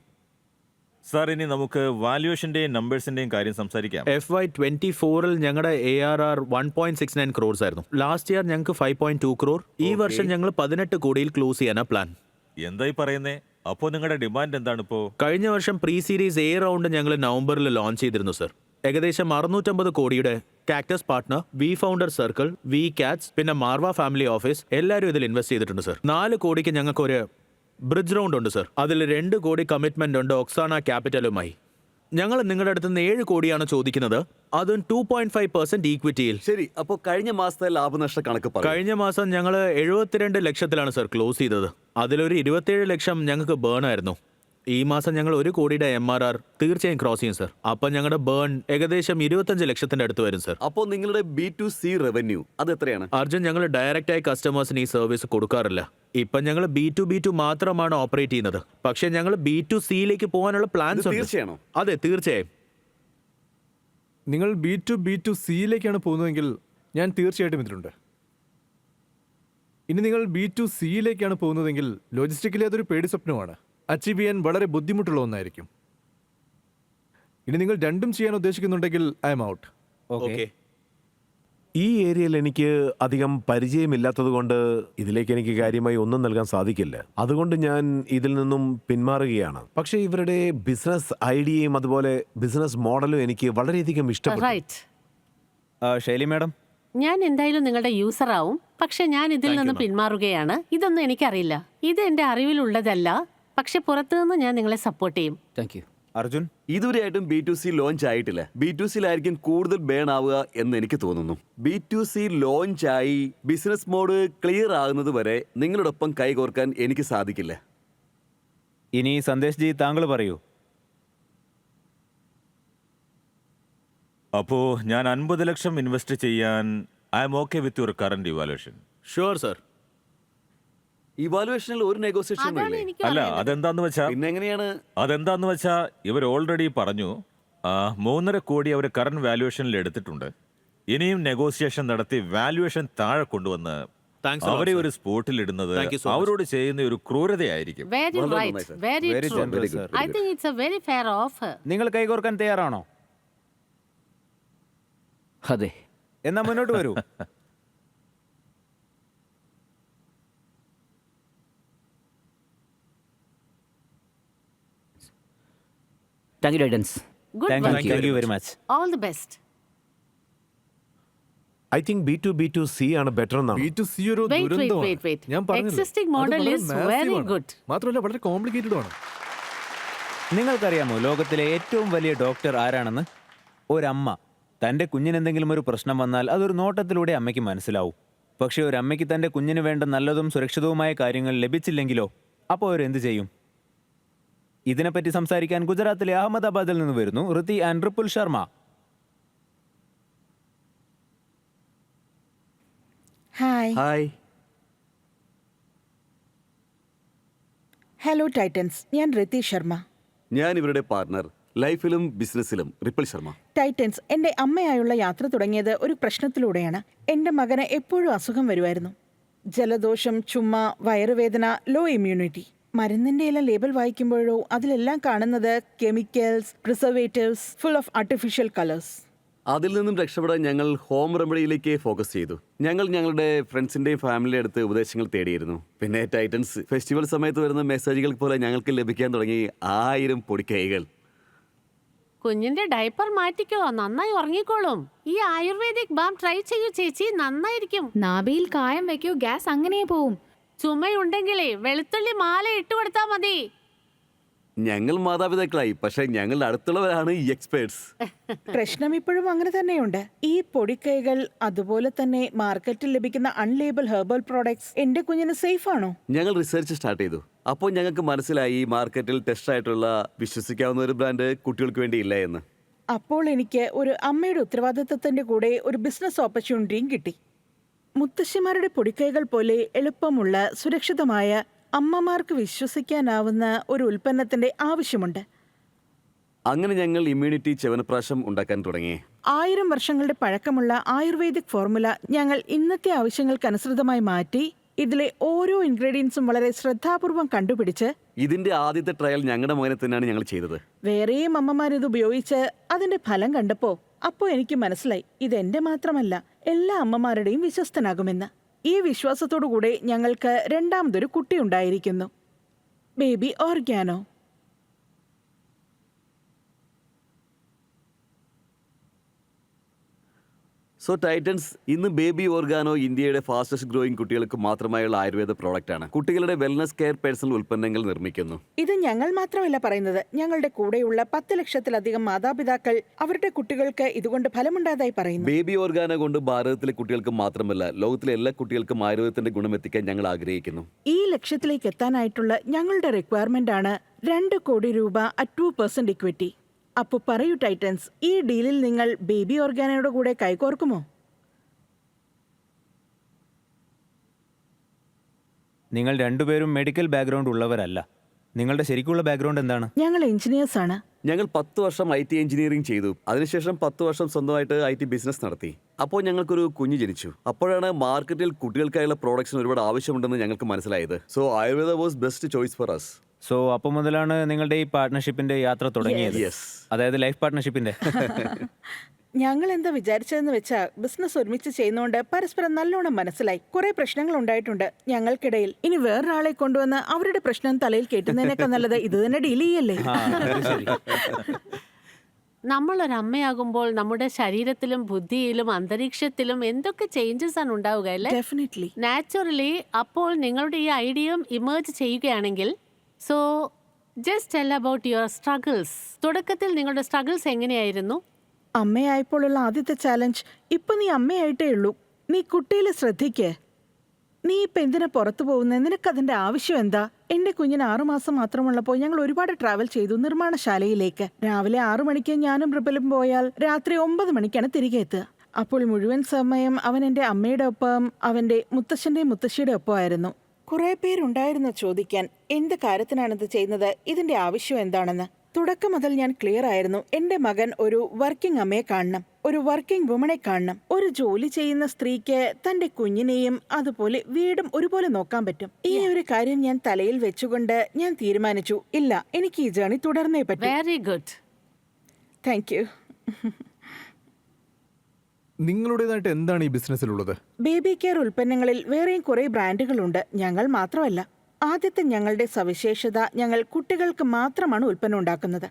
സാർ, ഇനി നമുക്ക് വാല്യുവേഷന്റെയും നമ്പേഴ്സിന്റെയും കാര്യം സംസാരിക്കാം. FY24-ൽ ഞങ്ങളുടെ ARR 1.69 ക്രോർസ് ആയിരുന്നു. ലാസ്റ്റ് ഇയർ ഞങ്ങൾക്ക് 5.2 ക്രോർ. ഈ വർഷം ഞങ്ങൾ 18 കോടിയിൽ ക്ലോസ് ചെയ്യാനാ പ്ലാൻ. എന്തായി പറയുന്നേ? അപ്പോൾ നിങ്ങളുടെ ഡിമാൻഡ് എന്താണ് ഇപ്പോ? കഴിഞ്ഞ വർഷം പ്രീ സീരീസ് A റൗണ്ട് ഞങ്ങൾ നവംബറിൽ ലോഞ്ച് ചെയ്തിരുന്നു സർ. ഏകദേശം 650 കോടിയുടെ Cactus partner, we founder circle, V Cats, പിന്നെ മാർവ ഫാമിലി ഓഫീസ് എല്ലാവരും ഇതിൽ ഇൻവെസ്റ്റ് ചെയ്തിട്ടുണ്ട് സർ. 4 കോടിക്ക് ഞങ്ങൾക്ക് ഒരു ബ്രിഡ്ജ് റൗണ്ട് ഉണ്ട് സർ. അതിൽ 2 കോടി കമ്മിറ്റ്മെന്റ് ഉണ്ട് ഒക്സാന ക്യാപിറ്റലുമായി. ഞങ്ങൾ നിങ്ങളുടെ അടുത്ത് നിന്ന് 7 കോടിയാണ് ചോദിക്കുന്നത്, അതും 2.5% ഈക്വിറ്റിയിൽ. ശരി, അപ്പോൾ കഴിഞ്ഞ മാസത്തെ ലാഭനഷ്ട കണക്ക് പറയൂ. കഴിഞ്ഞ മാസം ഞങ്ങൾ 72 ലക്ഷത്തിലാണ് സർ ക്ലോസ് ചെയ്തത്. അതിലൊരു 27 ലക്ഷം ഞങ്ങൾക്ക് ബേൺ ആയിരുന്നു. ഈ മാസം ഞങ്ങൾ 1 കോടിയുടെ MRR തീർച്ചയായും ക്രോസ് ചെയ്യും സർ. അപ്പം ഞങ്ങളുടെ ബേൺ ഏകദേശം 25 ലക്ഷത്തിന്റെ അടുത്ത് വരും സർ. അപ്പോൾ നിങ്ങളുടെ B2C റവന്യൂ അത് എത്രയാണ്? അർജുൻ, ഞങ്ങൾ ഡയറക്റ്റായി കസ്റ്റമേഴ്സിന് ഈ സർവീസ് കൊടുക്കാറില്ല. ഇപ്പം ഞങ്ങൾ B2B2 മാത്രമാണ് ഓപ്പറേറ്റ് ചെയ്യുന്നത്. പക്ഷേ ഞങ്ങൾ B2Cയിലേക്ക് പോകാനുള്ള പ്ലാൻസ് ഉണ്ട്. തീർച്ചയാണോ? അതെ, തീർച്ചയായും. നിങ്ങൾ B2B2Cയിലേക്കാണ് പോകുന്നതെങ്കിൽ ഞാൻ തീർച്ചയായിട്ടും ഇതിലുണ്ട്. ഇനി നിങ്ങൾ B2Cയിലേക്കാണ് പോകുന്നതെങ്കിൽ ലോജിസ്റ്റിക്കലി അതൊരു പേടി സ്വപ്നമാണ്. അച്ചീവ് ചെയ്യാൻ വളരെ ബുദ്ധിമുട്ടുള്ള ഒന്നായിരിക്കും. ഇനി നിങ്ങൾ രണ്ടും ചെയ്യാൻ ഉദ്ദേശിക്കുന്നുണ്ടെങ്കിൽ ഐ എം ഔട്ട്. ഓക്കെ. ഈ ഏരിയയിൽ എനിക്ക് അധികം പരിചയമില്ലാത്തത് കൊണ്ട് ഇതിലേക്ക് എനിക്ക് കാര്യമായി ഒന്നും നൽകാൻ സാധിക്കില്ല. അതുകൊണ്ട് ഞാൻ ഇതിൽ നിന്നും പിന്മാറുകയാണ്. പക്ഷേ ഇവരുടെ ബിസിനസ് ഐഡിയയും അതുപോലെ ബിസിനസ് മോഡലും എനിക്ക് വളരെയധികം ഇഷ്ടപ്പെട്ടു. റൈറ്റ്. ശൈലി മാഡം, ഞാൻ എന്തായാലും നിങ്ങളുടെ യൂസർ ആവും. പക്ഷെ ഞാൻ ഇതിൽ നിന്ന് പിന്മാറുകയാണ്. ഇതൊന്നും എനിക്കറിയില്ല. ഇത് എന്റെ അറിവിലുള്ളതല്ല. പക്ഷെ പുറത്തുനിന്ന് ഞാൻ നിങ്ങളെ സപ്പോർട്ട് ചെയ്യും. Thank you. അർജുൻ, ഇതുവരെയായിട്ടും B2C ലോഞ്ച് ആയിട്ടില്ല. B2Cയിലായിരിക്കും കൂടുതൽ ബേൺ ആവുക എന്ന് എനിക്ക് തോന്നുന്നു. B2C ലോഞ്ച് ആയി ബിസിനസ് മോഡ് ക്ലിയർ ആകുന്നത് വരെ നിങ്ങളോടൊപ്പം കൈകോർക്കാൻ എനിക്ക് സാധിക്കില്ല. ഇനി സന്ദേശ് ജി താങ്കൾ പറയൂ. അപ്പോ ഞാൻ 50 ലക്ഷം ഇൻവെസ്റ്റ് ചെയ്യാൻ I am okay with your current evaluation. Sure sir. ഇവാലുവേഷനിൽ ഒരു നെഗോസിയേഷൻ അതാണ് എനിക്ക് അല്ല, അതെന്താന്ന് വെച്ചാ പിന്നെ എങ്ങനെയാണ്? അതെന്താന്ന് വെച്ചാ ഇവർ ഓൾറെഡി പറഞ്ഞു 3.5 കോടി അവർ കറന്റ് വാല്യുവേഷനിൽ എടുത്തിട്ടുണ്ട്. ഇനിയും നെഗോസിയേഷൻ നടത്തി വാല്യുവേഷൻ താഴെ കൊണ്ടുവന്ന് Thanks a lot, അവരെ sir. ഒരു സ്പോട്ടിൽ ഇടുന്നത് Thank you so much. അവരോട് ചെയ്യുന്ന ഒരു ക്രൂരതയായിരിക്കും. വെരി വളരെ റൈറ്റ്, നന്നായി, sir. Very Very true. generous, sir. I think it's A very fair offer. നിങ്ങൾ കൈകോർക്കാൻ തയ്യാറാണോ? അതെ. എന്നാ മുന്നോട്ട് വരൂ. Thank U Titans. Good thank U, work. Thank you very much. All the best. I think B2B2C ആണ് better എന്നാണ്. B2C ഒരു Wait, wait, ദുരന്തമാണ്. wait, wait. ഞാൻ പറഞ്ഞില്ലേ, Existing അത് model വളരെ is massive very ആണ്. good. മാത്രമല്ല വളരെ കോംപ്ലിക്കേറ്റഡ് ആണ്. നിങ്ങൾക്കറിയാമോ ലോകത്തിലെ ഏറ്റവും വലിയ ഡോക്ടർ ആരാണെന്ന്? ഒരമ്മ. തൻ്റെ കുഞ്ഞിന് എന്തെങ്കിലും ഒരു പ്രശ്നം വന്നാൽ അതൊരു നോട്ടത്തിലൂടെ അമ്മയ്ക്ക് മനസ്സിലാവും. പക്ഷേ ഒരു അമ്മയ്ക്ക് തൻ്റെ കുഞ്ഞിന് വേണ്ട നല്ലതും സുരക്ഷിതവുമായ കാര്യങ്ങൾ ലഭിച്ചില്ലെങ്കിലോ അപ്പോൾ അവരെന്ത് ചെയ്യും? ഇതിനെപ്പറ്റി സംസാരിക്കാൻ ഗുജറാത്തിലെ അഹമ്മദാബാദിൽ നിന്ന് വരുന്നു Rithi and Ripul Sharma. Hi. Hi. Hello Titans, ഞാൻ രതി ശർമ്മ. ഞാൻ ഇവരുടെ പാർട്ണർ, ലൈഫിലും ബിസിനസ്സിലും റിപ്പിൾ ശർമ്മ. ടൈറ്റൻസ്, എൻ്റെ അമ്മയായുള്ള യാത്ര തുടങ്ങിയത് ഒരു പ്രശ്നത്തിലൂടെയാണ്. എൻ്റെ മകന് എപ്പോഴും അസുഖം വരുമായിരുന്നു. ജലദോഷം, ചുമ, വയറുവേദന, ലോ ഇമ്മ്യൂണിറ്റി. മരുന്നിൻ്റെ എല്ലാം ലേബൽ വായിക്കുമ്പോഴോ അതിലെല്ലാം കാണുന്നത് chemicals, preservatives, full of artificial colours. അതിൽ നിന്നും രക്ഷപ്പെടാൻ ഞങ്ങൾ ഹോം റെമഡിയിലേക്ക് ഫോക്കസ് ചെയ്തു. ഞങ്ങൾ ഞങ്ങളുടെ ഫ്രണ്ട്സിന്റെയും ഫാമിലിയുടെ അടുത്ത് ഉപദേശങ്ങൾ തേടിയിരുന്നു. പിന്നെ ടൈറ്റൻസ് ഫെസ്റ്റിവൽ സമയത്ത് വരുന്ന മെസ്സേജുകൾ പോലെ ഞങ്ങൾക്ക് ലഭിക്കാൻ തുടങ്ങി 1000 പൊടിക്കൈകൾ. കുഞ്ഞിന്റെ ഡയപ്പർ മാറ്റിക്കോ, നന്നായി ഉറങ്ങിക്കോളും. ഈ ആയുർവേദിക് ബാം ട്രൈ ചെയ്യൂ ചേച്ചി, നന്നായിരിക്കും. നാഭിയിൽ കായം വെക്കൂ, ഗ്യാസ് അങ്ങനെ പോവും. ചുമയുണ്ടെങ്കിലേ വെളുത്തുള്ളി മാല ഇട്ട് കൊടുത്താൽ മതി. ഞങ്ങൾ മാതാപിതാക്കളായി, പക്ഷെ ഞങ്ങളുടെ അടുത്തുള്ളവരാണ് ഈ എക്സ്പേർട്സ്. പ്രശ്നം ഇപ്പോഴും അങ്ങനെ തന്നെയുണ്ട്. ഈ പൊടിക്കൈകൾ, അതുപോലെ തന്നെ മാർക്കറ്റിൽ ലഭിക്കുന്ന അൺലേബിൾ ഹെർബൽ പ്രോഡക്ട്സ് എൻ്റെ കുഞ്ഞിന് സേഫ് ആണോ? ഞങ്ങൾ റിസർച്ച് സ്റ്റാർട്ട് ചെയ്തു. അപ്പോൾ ഞങ്ങൾക്ക് മനസ്സിലായി മാർക്കറ്റിൽ ടെസ്റ്റ് ആയിട്ടുള്ള വിശ്വസിക്കാവുന്ന ഒരു ബ്രാൻഡ് കുട്ടികൾക്ക് വേണ്ടി ഇല്ല എന്ന്. അപ്പോൾ എനിക്ക് ഒരു അമ്മയുടെ ഉത്തരവാദിത്തത്തിൻ്റെ കൂടെ ഒരു ബിസിനസ് ഓപ്പർച്യൂണിറ്റിയും കിട്ടി. മുത്തശ്ശിമാരുടെ പൊടിക്കൈകൾ പോലെ എളുപ്പമുള്ള, സുരക്ഷിതമായ, അമ്മമാർക്ക് വിശ്വസിക്കാനാവുന്ന ഒരു ഉൽപ്പന്നത്തിന്റെ ആവശ്യമുണ്ട്. അങ്ങനെ ഞങ്ങൾ ഇമ്മ്യൂണിറ്റി ച്യവനപ്രാശം ഉണ്ടാക്കാൻ തുടങ്ങി. 1000 വർഷങ്ങളുടെ പഴക്കമുള്ള ആയുർവേദിക് ഫോർമുല ഞങ്ങൾ ഇന്നത്തെ ആവശ്യങ്ങൾക്കനുസൃതമായി മാറ്റി ഇതിലെ ഓരോ ഇൻഗ്രീഡിയൻസും വളരെ ശ്രദ്ധാപൂർവം കണ്ടുപിടിച്ച് ഇതിന്റെ ആദ്യത്തെ ട്രയൽ ഞങ്ങളുടെ മകനെ തന്നെയാണ് ഞങ്ങൾ ചെയ്തത്. വേറെയും അമ്മമാരിത് ഉപയോഗിച്ച് അതിന്റെ ഫലം കണ്ടപ്പോൾ എനിക്ക് മനസ്സിലായി ഇതെന്റെ മാത്രമല്ല എല്ലാ അമ്മമാരുടെയും വിശ്വസ്തനാകുമെന്ന്. ഈ വിശ്വാസത്തോടുകൂടെ ഞങ്ങൾക്ക് രണ്ടാമതൊരു കുട്ടി ഉണ്ടായിരിക്കുന്നു, ബേബി ഓർഗാനോ. സോ ടൈറ്റൻസ്, ഇന്ന് ബേബി ഓർഗാനോ ഇന്ത്യയുടെ ഫാസ്റ്റസ്റ്റ് ഗ്രോയിങ് കുട്ടികൾക്ക് മാത്രമായുള്ള ആയുർവേദ പ്രോഡക്റ്റ് ആണ്. കുട്ടികളുടെ വെൽനസ് കെയർ പേഴ്സണൽ ഉൽപ്പന്നങ്ങൾ നിർമ്മിക്കുന്നു. ഇത് ഞങ്ങൾ മാത്രമല്ല പറയുന്നത്, ഞങ്ങളുടെ കൂടെയുള്ള 10 ലക്ഷത്തിലധികം മാതാപിതാക്കൾ അവരുടെ കുട്ടികൾക്ക് ഇതുകൊണ്ട് ഫലമുണ്ടായതായി പറയുന്നു. ബേബി ഓർഗാനോ കൊണ്ട് ഭാരതത്തിലെ കുട്ടികൾക്ക് മാത്രമല്ല ലോകത്തിലെ എല്ലാ കുട്ടികൾക്കും ആയുർവേദത്തിന്റെ ഗുണം എത്തിക്കാൻ ഞങ്ങൾ ആഗ്രഹിക്കുന്നു. ഈ ലക്ഷ്യത്തിലേക്ക് എത്താനായിട്ടുള്ള ഞങ്ങളുടെ റിക്വയർമെന്റ് ആണ് 2 കോടി രൂപ at 2% ഇക്വിറ്റി. അപ്പോൾ പറയൂ ടൈറ്റൻസ്, ഈ ഡീലിൽ നിങ്ങൾ ബേബി ഓർഗാനോയുടെ കൂടെ കൈകോർക്കുമോ? നിങ്ങൾ രണ്ടുപേരും മെഡിക്കൽ ബാക്ക്ഗ്രൗണ്ട് ഉള്ളവരല്ല. നിങ്ങളുടെ ശരിക്കുള്ള ബാക്ക്ഗ്രൗണ്ട് എന്താണ്? ഞങ്ങൾ എഞ്ചിനീയേഴ്സ് ആണ്. ഞങ്ങൾ 10 വർഷം IT എഞ്ചിനീയറിംഗ് ചെയ്തു. അതിനുശേഷം 10 വർഷം സ്വന്തമായിട്ട് IT ബിസിനസ് നടത്തി. അപ്പോൾ ഞങ്ങൾക്കൊരു കുഞ്ഞ് ജനിച്ചു. അപ്പോഴാണ് മാർക്കറ്റിൽ കുട്ടികൾക്കായുള്ള പ്രോഡക്ട്സിന് ഒരുപാട് ആവശ്യമുണ്ടെന്ന് ഞങ്ങൾക്ക് മനസ്സിലായത്. So Ayurveda was best choice for us. So അപ്പം മുതലാണ് നിങ്ങളുടെ ഈ പാർട്ട്ണർഷിപ്പിന്റെ യാത്ര തുടങ്ങിയത്. Yes. അതായത് ലൈഫ് പാർട്ട്ണർഷിപ്പിന്റെ. ഞങ്ങൾ എന്താ വിചാരിച്ചതെന്ന് വെച്ചാൽ ബിസിനസ് ഒരുമിച്ച് ചെയ്യുന്നതുകൊണ്ട് പരസ്പരം നല്ലോണം മനസ്സിലായി. കുറെ പ്രശ്നങ്ങൾ ഉണ്ടായിട്ടുണ്ട് ഞങ്ങൾക്കിടയിൽ. ഇനി വേറൊരാളെ കൊണ്ടുവന്ന് അവരുടെ പ്രശ്നം തലയിൽ കേട്ടുന്നതിനേക്കാൾ നല്ലത് ഇത് തന്നെ ഡീൽ ചെയ്യല്ലേ. നമ്മളൊരമ്മയാകുമ്പോൾ നമ്മുടെ ശരീരത്തിലും ബുദ്ധിയിലും അന്തരീക്ഷത്തിലും എന്തൊക്കെ ചേഞ്ചസ് ആണ് ഉണ്ടാവുക അല്ലേ? ഡെഫിനറ്റ്ലി. നാച്ചുറലി. അപ്പോൾ നിങ്ങളുടെ ഈ ഐഡിയയും ഇമേജ് ചെയ്യുകയാണെങ്കിൽ, so just tell about your struggles. തുടക്കത്തിൽ നിങ്ങളുടെ സ്ട്രഗിൾസ് എങ്ങനെയായിരുന്നു? അമ്മയായപ്പോഴുള്ള ആദ്യത്തെ ചാലഞ്ച്, ഇപ്പൊ നീ അമ്മയായിട്ടേ ഉള്ളൂ, നീ കുട്ടിയിലെ ശ്രദ്ധിക്കേ. നീ ഇപ്പൊ എന്തിനാ പുറത്തു പോകുന്നത്? നിനക്ക് അതിന്റെ ആവശ്യം എന്താ? എന്റെ കുഞ്ഞിന് 6 മാസം മാത്രമുള്ളപ്പോൾ ഞങ്ങൾ ഒരുപാട് ട്രാവൽ ചെയ്തു നിർമ്മാണശാലയിലേക്ക്. രാവിലെ 6 മണിക്ക് ഞാനും റിപ്പലും പോയാൽ രാത്രി 9 മണിക്കാണ് തിരികെ എത്തുക. അപ്പോൾ മുഴുവൻ സമയം അവൻ എൻ്റെ അമ്മയുടെ ഒപ്പം അവന്റെ മുത്തശ്ശന്റെ മുത്തശ്ശിയുടെ ഒപ്പമായിരുന്നു. കുറെ പേരുണ്ടായിരുന്നു ചോദിക്കാൻ എന്ത് കാര്യത്തിനാണിത് ചെയ്യുന്നത്, ഇതിന്റെ ആവശ്യം എന്താണെന്ന്. തുടക്കം മുതൽ ഞാൻ ക്ലിയർ ആയിരുന്നു. എന്റെ മകൻ ഒരു വർക്കിംഗ് അമ്മയെ കാണണം, ഒരു വർക്കിംഗ് വുമണെ കാണണം. ഒരു ജോലി ചെയ്യുന്ന സ്ത്രീക്ക് തന്റെ കുഞ്ഞിനെയും അതുപോലെ വീടും ഒരുപോലെ നോക്കാൻ പറ്റും. ഈ ഒരു കാര്യം ഞാൻ തലയിൽ വെച്ചുകൊണ്ട് ഞാൻ തീരുമാനിച്ചു, ഇല്ല, എനിക്ക് ഈ ജേണി തുടർന്നേ പറ്റൂ. Very good. Thank you. നിങ്ങളുടേതായിട്ട് എന്താണ് ഈ ബിസിനസ്സിലുള്ളത്? ബേബി കെയർ ഉൽപ്പന്നങ്ങളിൽ വേറെയും കുറെ ബ്രാൻഡുകളുണ്ട്. ഞങ്ങൾ മാത്രമല്ല. ആദ്യത്തെ ഞങ്ങളുടെ സവിശേഷത, ഞങ്ങൾ കുട്ടികൾക്ക് മാത്രമാണ് ഉൽപ്പന്നം ഉണ്ടാക്കുന്നത്.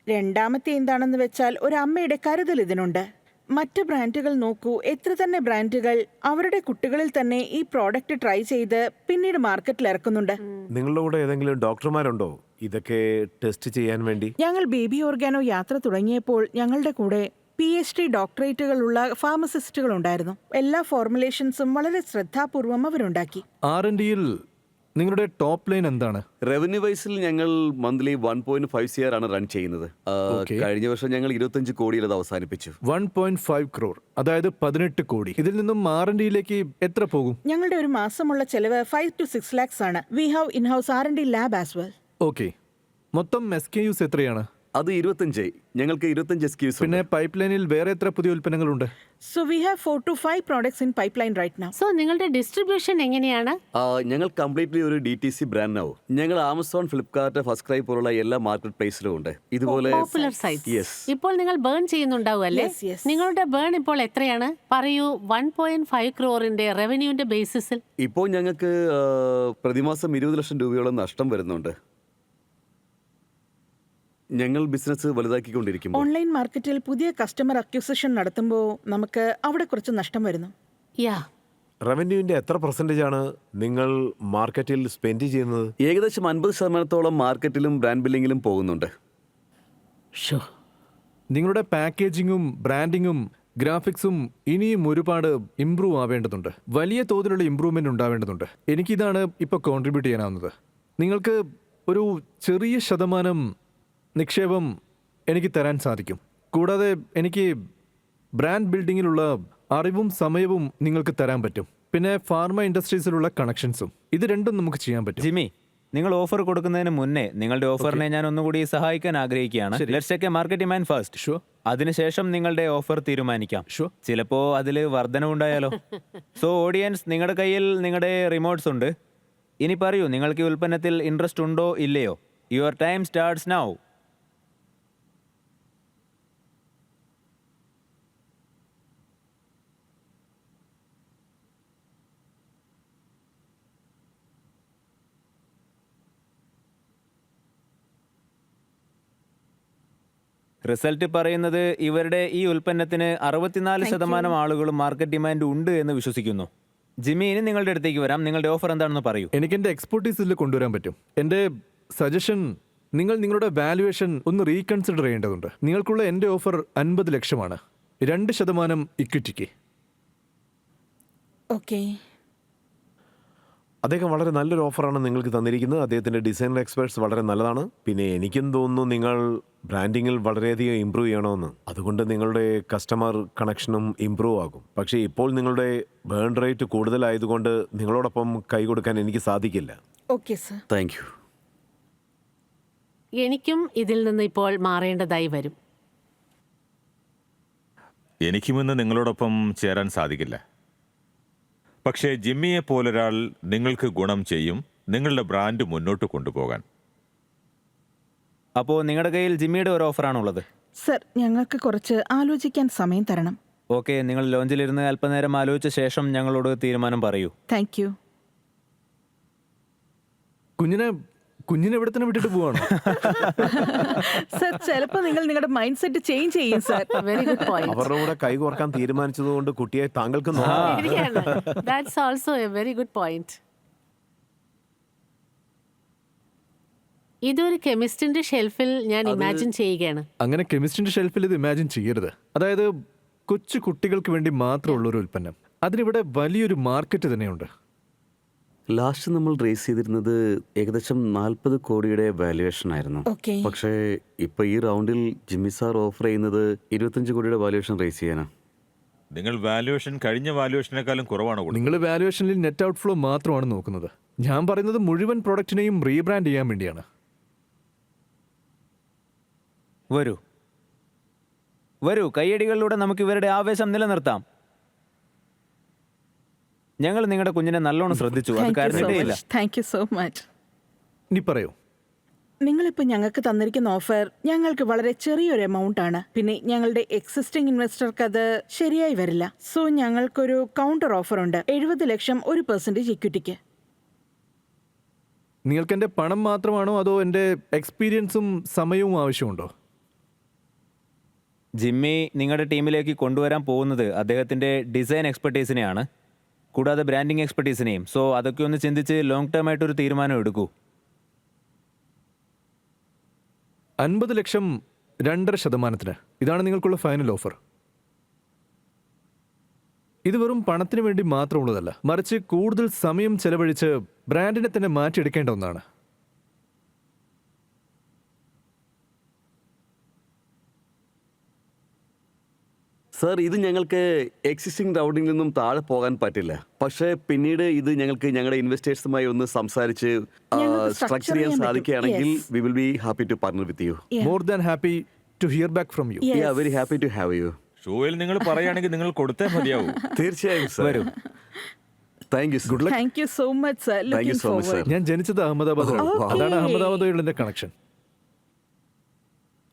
രണ്ടാമത്തെ എന്താണെന്ന് വെച്ചാൽ ഒരു അമ്മയുടെ കരുതൽ ഇതിനുണ്ട്. മറ്റ് ബ്രാൻഡുകൾ നോക്കൂ, എത്ര തന്നെ ബ്രാൻഡുകൾ അവരുടെ കുട്ടികളിൽ തന്നെ ഈ പ്രോഡക്റ്റ് ട്രൈ ചെയ്ത് പിന്നീട് മാർക്കറ്റിൽ ഇറക്കുന്നുണ്ട്. നിങ്ങളുടെ കൂടെ ഏതെങ്കിലും ഡോക്ടർമാരുണ്ടോ ഇതൊക്കെ ടെസ്റ്റ് ചെയ്യാൻ വേണ്ടി? ഞങ്ങൾ ബേബി ഓർഗാനോ യാത്ര തുടങ്ങിയപ്പോൾ ഞങ്ങളുടെ കൂടെ PhD ഡോക്ടറേറ്റുകളുള്ള ഫാർമസിസ്റ്റുകൾ ഉണ്ടായിരുന്നു. എല്ലാ ഫോർമുലേഷൻസും വളരെ ശ്രദ്ധാപൂർവം അവരുണ്ടാക്കി. R&Dയിൽ നിങ്ങളുടെ ടോപ്പ് ലൈൻ എന്താണ്? റവന്യൂ വൈസിൽ ഞങ്ങൾ മന്ത്ലി 1.5 CR ആണ് റൺ ചെയ്യുന്നത്. Okay. കഴിഞ്ഞ വർഷം ഞങ്ങൾ 25 കോടിയിൽ അത് അവസാനിപ്പിച്ചു. 1.5 crore, അതായത് 18 കോടി. ഇതിൽ നിന്നും R&Dയിലേക്ക് എത്ര പോകും? ഞങ്ങളുടെ ഒരു മാസമുള്ള ചെലവ് 5 to 6 lakhs ആണ്. We have in house R&D lab as well. Okay, മൊത്തം SKUs എത്രയാണ്? അത് 25. ഞങ്ങൾക്ക് 25 SKUs പിന്നെ പൈപ്പ് ലൈനിൽ വേറെ എത്ര പുതിയ ഉൽപ്പന്നങ്ങളുണ്ട്? So we have 4 to 5 products in pipeline right now. So നിങ്ങളുടെ ഡിസ്ട്രിബ്യൂഷൻ എങ്ങനെയാണ്? ഞങ്ങൾ കംപ്ലീറ്റ്ലി ഒരു DTC ബ്രാൻഡ് ആവും. ഞങ്ങൾ ആമസോൺ, ഫ്ലിപ്കാർട്ട്, ഫസ്റ്റ് ക്രൈ പോലുള്ള എല്ലാ മാർക്കറ്റ് പ്ലേസിലും ഉണ്ട്. ഇതുപോലെ പോപ്പുലർ സൈറ്റ്സ്. യെസ്. ഇപ്പോൾ നിങ്ങൾ ബേൺ ചെയ്യുന്നുണ്ടാവും അല്ലേ? Yes, yes. നിങ്ങളുടെ ബേൺ ഇപ്പോൾ എത്രയാണ്? പറയൂ. 1.5 ക്രോറിന്റെ റവന്യൂവിന്റെ ബേസിസിൽ. ഇപ്പോൾ ഞങ്ങൾക്ക് പ്രതിമാസം 20 ലക്ഷം രൂപയോളം നഷ്ടം വരുന്നുണ്ട്. ഞങ്ങൾ ബിസിനസ് വലുതാക്കിക്കൊണ്ടിരിക്കുമ്പോൾ ഓൺലൈൻ മാർക്കറ്റിൽ പുതിയ കസ്റ്റമർ അക്വിസിഷൻ നടത്തുമ്പോൾ നമുക്ക് അവിടെ കുറച്ച് നഷ്ടം വരുന്നു. യാ, റവന്യൂവിന്റെ എത്ര % ആണ് നിങ്ങൾ മാർക്കറ്റിൽ സ്പെൻഡ് ചെയ്യുന്നത്? ഏകദേശം 50% മാർക്കറ്റിലും ബ്രാൻഡ് ബില്ലിങ്ങിലും പോകുന്നുണ്ട്. ഷോ. നിങ്ങളുടെ പാക്കേജിങ്ങും ബ്രാൻഡിങ്ങും ഗ്രാഫിക്സും ഇനിയും ഒരുപാട് ഇംപ്രൂവ് ആവേണ്ടതുണ്ട്. വലിയ തോതിലുള്ള ഇംപ്രൂവ്മെന്റ് ഉണ്ടാവേണ്ടതുണ്ട്. എനിക്കിതാണ് ഇപ്പോൾ കോൺട്രിബ്യൂട്ട് ചെയ്യാനാവുന്നത്. നിങ്ങൾക്ക് ഒരു ചെറിയ ശതമാനം നിക്ഷേപം എനിക്ക് തരാൻ സാധിക്കും. കൂടാതെ എനിക്ക് ബ്രാൻഡ് ബിൽഡിങ്ങിലുള്ള അറിവും സമയവും നിങ്ങൾക്ക് തരാൻ പറ്റും. പിന്നെ ഫാർമ ഇൻഡസ്ട്രീസിലുള്ള കണക്ഷൻസും. ഇത് രണ്ടും നമുക്ക് ചെയ്യാൻ പറ്റും. ജിമ്മി, നിങ്ങൾ ഓഫർ കൊടുക്കുന്നതിന് മുന്നേ നിങ്ങളുടെ ഓഫറിനെ ഞാൻ ഒന്നുകൂടി സഹായിക്കാൻ ആഗ്രഹിക്കുകയാണ്. Let's take A market demand first. Sure. അതിനുശേഷം നിങ്ങളുടെ ഓഫർ തീരുമാനിക്കാം. Sure. ചിലപ്പോ അതിൽ വർധനവുണ്ടായാലോ. സോ ഓഡിയൻസ്, നിങ്ങളുടെ കയ്യിൽ നിങ്ങളുടെ റിമോട്ട്സ് ഉണ്ട്. ഇനി പറയൂ, നിങ്ങൾക്ക് ഈ ഉൽപ്പന്നത്തിൽ ഇൻട്രസ്റ്റ് ഉണ്ടോ ഇല്ലയോ? Your time starts now. Result പറയുന്നത് ഇവരുടെ ഈ ഉൽപ്പന്നത്തിന് 64% ആളുകളും മാർക്കറ്റ് ഡിമാൻഡ് ഉണ്ട് എന്ന് വിശ്വസിക്കുന്നു. ജിമ്മി, ഇനി നിങ്ങളുടെ അടുത്തേക്ക് വരാം. നിങ്ങളുടെ ഓഫർ എന്താണെന്ന് പറയൂ. എനിക്ക് എൻ്റെ എക്സ്പെർട്ടീസ് ഇതിൽ കൊണ്ടുവരാൻ പറ്റും. എൻ്റെ സജഷൻ, നിങ്ങൾ നിങ്ങളുടെ വാല്യുവേഷൻ ഒന്ന് റീകൺസിഡർ ചെയ്യേണ്ടതുണ്ട്. നിങ്ങൾക്കുള്ള എൻ്റെ ഓഫർ 50 ലക്ഷമാണ്, 2% ഇക്വിറ്റിക്ക്. ഓക്കെ. അദ്ദേഹം വളരെ നല്ലൊരു ഓഫറാണ് നിങ്ങൾക്ക് തന്നിരിക്കുന്നത്. അദ്ദേഹത്തിൻ്റെ ഡിസൈനർ എക്സ്പേർട്സ് വളരെ നല്ലതാണ്. പിന്നെ എനിക്കും തോന്നുന്നു നിങ്ങൾ ബ്രാൻഡിങ്ങിൽ വളരെയധികം ഇമ്പ്രൂവ് ചെയ്യണമെന്ന്. അതുകൊണ്ട് നിങ്ങളുടെ കസ്റ്റമർ കണക്ഷനും ഇമ്പ്രൂവ് ആകും. പക്ഷേ ഇപ്പോൾ നിങ്ങളുടെ ബേൺ റേറ്റ് കൂടുതലായതുകൊണ്ട് നിങ്ങളോടൊപ്പം കൈ കൊടുക്കാൻ എനിക്ക് സാധിക്കില്ല. Okay sir. Thank you. എനിക്കും ഇതിൽ നിന്ന് ഇപ്പോൾ മാറേണ്ടതായി വരും. എനിക്കുമിന്ന് നിങ്ങളോടൊപ്പം ചേരാൻ സാധിക്കില്ല. പക്ഷേ ജിമ്മിയെ പോലൊരാൾ നിങ്ങൾക്ക് ഗുണം ചെയ്യും, നിങ്ങളുടെ ബ്രാൻഡ് മുന്നോട്ട് കൊണ്ടുപോകാൻ. അപ്പോൾ നിങ്ങളുടെ കയ്യിൽ ജിമ്മിയുടെ ഒരു ഓഫറാണുള്ളത്. സർ, ഞങ്ങൾക്ക് കുറച്ച് ആലോചിക്കാൻ സമയം തരണം. ഓക്കെ, നിങ്ങൾ ലോഞ്ചിലിരുന്ന് അല്പനേരം ആലോചിച്ച ശേഷം ഞങ്ങളോട് തീരുമാനം പറയൂ. Thank you. കുഞ്ഞിനെ ഇവിടെ തന്നെ വിട്ടിട്ട് പോവാണ്. സർ, ചിലപ്പോൾ നിങ്ങൾ നിങ്ങളുടെ മൈൻഡ് സെറ്റ് ചേഞ്ച് ചെയ്യും സർ. Very good point. അവരുടെ കൂടെ കൈ കോർക്കാൻ തീരുമാനിച്ചതുകൊണ്ട് കുട്ടിയെ താങ്കൾക്ക് that's also A very good point. ഇതൊരു കെമിസ്റ്റിന്റെ ഷെൽഫിൽ ഞാൻ ഇമാജിൻ ചെയ്യുകയാണ്. അങ്ങനെ കെമിസ്ട്രിന്റെ ഷെൽഫിൽ ഇത് ഇമാജിൻ ചെയ്യരുത്. അതായത് കൊച്ചു കുട്ടികൾക്ക് വേണ്ടി മാത്രമുള്ള ഒരു ഉൽപ്പന്നം. അതിനിവിടെ വലിയൊരു മാർക്കറ്റ് തന്നെയുണ്ട്. ലാസ്റ്റ് നമ്മൾ റേസ് ചെയ്തിരുന്നത് ഏകദേശം 40 കോടിയുടെ വാല്യുവേഷൻ ആയിരുന്നു. ഓക്കെ. പക്ഷേ ഇപ്പൊ ഈ റൗണ്ടിൽ ജിമ്മി സാർ ഓഫർ ചെയ്യുന്നത് 25 കോടിയുടെ വാല്യുവേഷൻ റേസ് ചെയ്യാനാ. നിങ്ങൾ വാല്യുവേഷൻ കഴിഞ്ഞ വാല്യുവേഷനേക്കാളും കുറവാണ് കൊടുക്കുന്നത്. നിങ്ങൾ വാല്യുവേഷനിൽ നെറ്റ് ഔട്ട് ഫ്ലോ മാത്രമാണ് നോക്കുന്നത്. ഞാൻ പറയുന്നത് മുഴുവൻ പ്രൊഡക്റ്റിനെയും റീബ്രാൻഡ് ചെയ്യാൻ വേണ്ടിയാണ്. വരൂ വരൂ, കയ്യടികളിലൂടെ നമുക്ക് ഇവരുടെ ആവേശം നിലനിർത്താം. ഞങ്ങൾ നിങ്ങളുടെ കുഞ്ഞിനെ നല്ലോണം ശ്രദ്ധിച്ചു. അത് കരഞ്ഞിട്ടേയില്ല. Thank you so much. ഇനി പറയൂ. നിങ്ങളിപ്പോൾ ഞങ്ങൾക്ക് തന്നിരിക്കുന്ന ഓഫർ ഞങ്ങൾക്ക് വളരെ ചെറിയൊരു എമൗണ്ട് ആണ്. പിന്നെ ഞങ്ങളുടെ എക്സിസ്റ്റിംഗ് ഇൻവെസ്റ്റർക്ക് അത് ശരിയായി വരില്ല. സോ ഞങ്ങൾക്കൊരു കൗണ്ടർ ഓഫർ ഉണ്ട്. 70 ലക്ഷം 1% ഇക്വിറ്റിക്ക്. നിങ്ങൾക്ക് എൻ്റെ പണം മാത്രമാണോ അതോ എൻ്റെ എക്സ്പീരിയൻസും സമയവും ആവശ്യമുണ്ടോ? ജിമ്മി നിങ്ങളുടെ ടീമിലേക്ക് കൊണ്ടുവരാൻ പോകുന്നത് അദ്ദേഹത്തിന്റെ ഡിസൈൻ എക്സ്പെർട്ടീസിനെയാണ്, കൂടാതെ ബ്രാൻഡിങ് എക്സ്പെർട്ടീസിനെയും. സോ അതൊക്കെ ഒന്ന് ചിന്തിച്ച് ലോങ് ടേം ആയിട്ടൊരു തീരുമാനം എടുക്കൂ. 50 ലക്ഷം 2.5%. ഇതാണ് നിങ്ങൾക്കുള്ള ഫൈനൽ ഓഫർ. ഇത് വെറും പണത്തിന് വേണ്ടി മാത്രമുള്ളതല്ല, മറിച്ച് കൂടുതൽ സമയം ചെലവഴിച്ച് ബ്രാൻഡിനെ തന്നെ മാറ്റിയെടുക്കേണ്ട ഒന്നാണ്. സർ, ഇത് ഞങ്ങൾക്ക് എക്സിസ്റ്റിംഗ് റൗണ്ടിൽ നിന്നും താഴെ പോകാൻ പറ്റില്ല. പക്ഷേ പിന്നീട് ഇത് ഞങ്ങൾക്ക് ഞങ്ങളുടെ ഇൻവെസ്റ്റേഴ്സുമായി ഒന്ന് സംസാരിച്ച് ഞങ്ങൾക്ക് സ്ട്രക്ചർ ചെയ്യാൻ പറ്റും. സാധിക്കുകയാണെങ്കിൽ Yes. We will be happy to partner with you. More than happy to hear back from you. Yes. Very happy to have you. ഷോയിൽ നിങ്ങൾ പറയുകയാണെങ്കിൽ നിങ്ങൾ കൊടുത്തേ മതിയാവൂ. തീർച്ചയായും സർ. വരൂ. Thank you. Good luck. Thank you so much sir. Thank you so much, sir. ഞാൻ ജനിച്ചത് അഹമ്മദാബാദിലാണ്. Okay. അതാണ് അഹമ്മദാബാദുള്ള എൻ്റെ കണക്ഷൻ.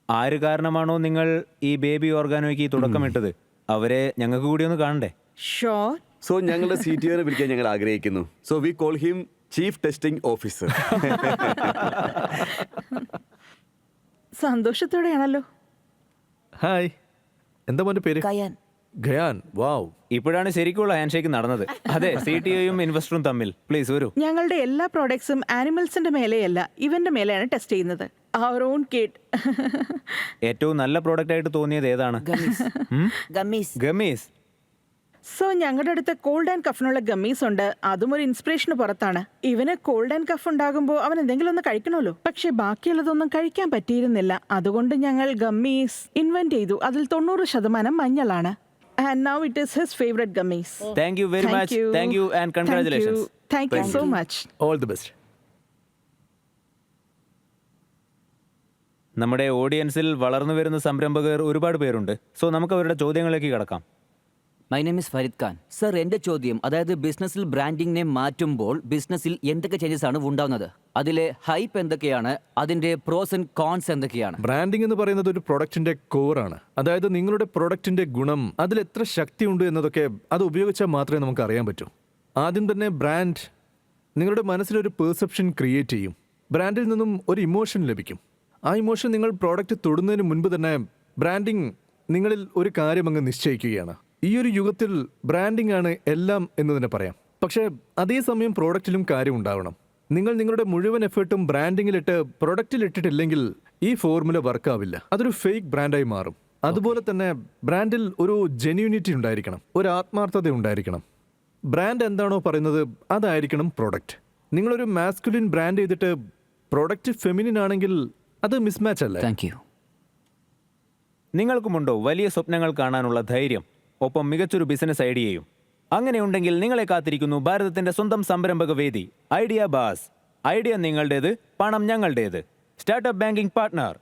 ആര് കാരണമാണോ നിങ്ങൾ ഈ ബേബി ഓർഗാനോയ്ക്ക് തുടക്കമിട്ടത്, അവരെ ഞങ്ങൾക്ക് കൂടി ഒന്ന് കാണണ്ടേ? ഷോർ. സോ ഞങ്ങളുടെ CTO നെ വിളിക്കാൻ ഞങ്ങൾ ആഗ്രഹിക്കുന്നു. So we call him chief testing officer. സന്തോഷത്തോടെയാണല്ലോ. ഹായ്, എന്താ മോൻ്റെ പേര്? ഖയാൻ. വാവ്. ഇപ്പോഴാണ് ശരിക്കുള്ള ഹാൻഡ് ഷേക്ക് നടന്നത്. അതെ, CTOയും ഇൻവെസ്റ്ററും തമ്മിൽ. പ്ലീസ് വരൂ. ഞങ്ങളുടെ എല്ലാ പ്രോഡക്ട്സും ആനിമൽസിന്റെ മേലെയല്ല, ഇവന്റെ മേലെയാണ് ടെസ്റ്റ് ചെയ്യുന്നത്. അവർ ഓൺ കിഡ്. ഏറ്റവും നല്ല പ്രോഡക്റ്റ് ആയിട്ട് തോന്നിയത് ഏതാണ്? ഗമീസ്. സോ ഞങ്ങളുടെ അടുത്ത് കോൾഡ് ആൻഡ് കഫിനുള്ള ഗമ്മീസ് ഉണ്ട്. അതും ഒരു ഇൻസ്പിറേഷന് പുറത്താണ്. ഇവന് കോൾഡ് ആൻഡ് കഫ് ഉണ്ടാകുമ്പോൾ അവൻ എന്തെങ്കിലും ഒന്ന് കഴിക്കണമല്ലോ. പക്ഷെ ബാക്കിയുള്ളതൊന്നും കഴിക്കാൻ പറ്റിയിരുന്നില്ല. അതുകൊണ്ട് ഞങ്ങൾ ഗമ്മീസ് ഇൻവെന്റ് ചെയ്തു. അതിൽ 90% മഞ്ഞളാണ്. And now it is his favorite gummies. Thank you very much. Thank you and congratulations. Thank you so much. All the best. നമ്മുടെ ഓഡിയൻസിൽ വളർന്നു വരുന്ന സംരംഭകർ ഒരുപാട് പേരുണ്ട്. സോ നമുക്ക് അവരുടെ ചോദ്യങ്ങളിലേക്ക് കടക്കാം. My name is Farid Khan. Sir, എൻ്റെ ചോദ്യം, അതായത് ബിസിനസ്സിൽ ബ്രാൻഡിങ്ങിനെ മാറ്റുമ്പോൾ ബിസിനസ്സിൽ എന്തൊക്കെ ചേഞ്ചസ് ആണ് ഉണ്ടാകുന്നത്? അതിലെ ഹൈപ്പ് എന്തൊക്കെയാണ്? അതിന്റെ പ്രോസ് ആൻഡ് കോൺസ് എന്തൊക്കെയാണ്? ബ്രാൻഡിംഗ് എന്ന് പറയുന്നത് ഒരു പ്രൊഡക്റ്റിന്റെ കോറാണ്. അതായത് നിങ്ങളുടെ പ്രൊഡക്റ്റിന്റെ ഗുണം, അതിൽ എത്ര ശക്തിയുണ്ട് എന്നതൊക്കെ അത് ഉപയോഗിച്ചാൽ മാത്രമേ നമുക്ക് അറിയാൻ പറ്റൂ. ആദ്യം തന്നെ ബ്രാൻഡ് നിങ്ങളുടെ മനസ്സിലൊരു പെർസെപ്ഷൻ ക്രിയേറ്റ് ചെയ്യും. ബ്രാൻഡിൽ നിന്നും ഒരു ഇമോഷൻ ലഭിക്കും. ആ ഇമോഷൻ നിങ്ങൾ പ്രോഡക്റ്റ് തൊടുന്നതിന് മുൻപ് തന്നെ ബ്രാൻഡിങ് നിങ്ങളിൽ ഒരു കാര്യം അങ്ങ് നിശ്ചയിക്കുകയാണ്. ഈ ഒരു യുഗത്തിൽ ബ്രാൻഡിംഗ് ആണ് എല്ലാം എന്ന് തന്നെ പറയാം. പക്ഷേ അതേസമയം പ്രോഡക്റ്റിലും കാര്യം ഉണ്ടാവണം. നിങ്ങൾ നിങ്ങളുടെ മുഴുവൻ എഫേർട്ടും ബ്രാൻഡിങ്ങിലിട്ട് പ്രൊഡക്റ്റിൽ ഇട്ടിട്ടില്ലെങ്കിൽ ഈ ഫോർമുല വർക്കാവില്ല. അതൊരു ഫേക്ക് ബ്രാൻഡായി മാറും. അതുപോലെ തന്നെ ബ്രാൻഡിൽ ഒരു ജെന്യൂനിറ്റി ഉണ്ടായിരിക്കണം, ഒരു ആത്മാർത്ഥത ഉണ്ടായിരിക്കണം. ബ്രാൻഡ് എന്താണോ പറയുന്നത് അതായിരിക്കണം പ്രോഡക്റ്റ്. നിങ്ങളൊരു മാസ്കുലിൻ ബ്രാൻഡ് ചെയ്തിട്ട് പ്രോഡക്റ്റ് ഫെമിനിൻ ആണെങ്കിൽ അത് മിസ്മാച്ച് അല്ലേ? Thank you. നിങ്ങൾക്കുമുണ്ടോ വലിയ സ്വപ്നങ്ങൾ കാണാനുള്ള ധൈര്യം, ഒപ്പം മികച്ചൊരു ബിസിനസ് ഐഡിയയും? അങ്ങനെയുണ്ടെങ്കിൽ നിങ്ങളെ കാത്തിരിക്കുന്നു ഭാരതത്തിന്റെ സ്വന്തം സംരംഭക വേദി ഐഡിയ ബാസ്. ഐഡിയ നിങ്ങളുടേത്, പണം ഞങ്ങളുടേത്. Startup banking partner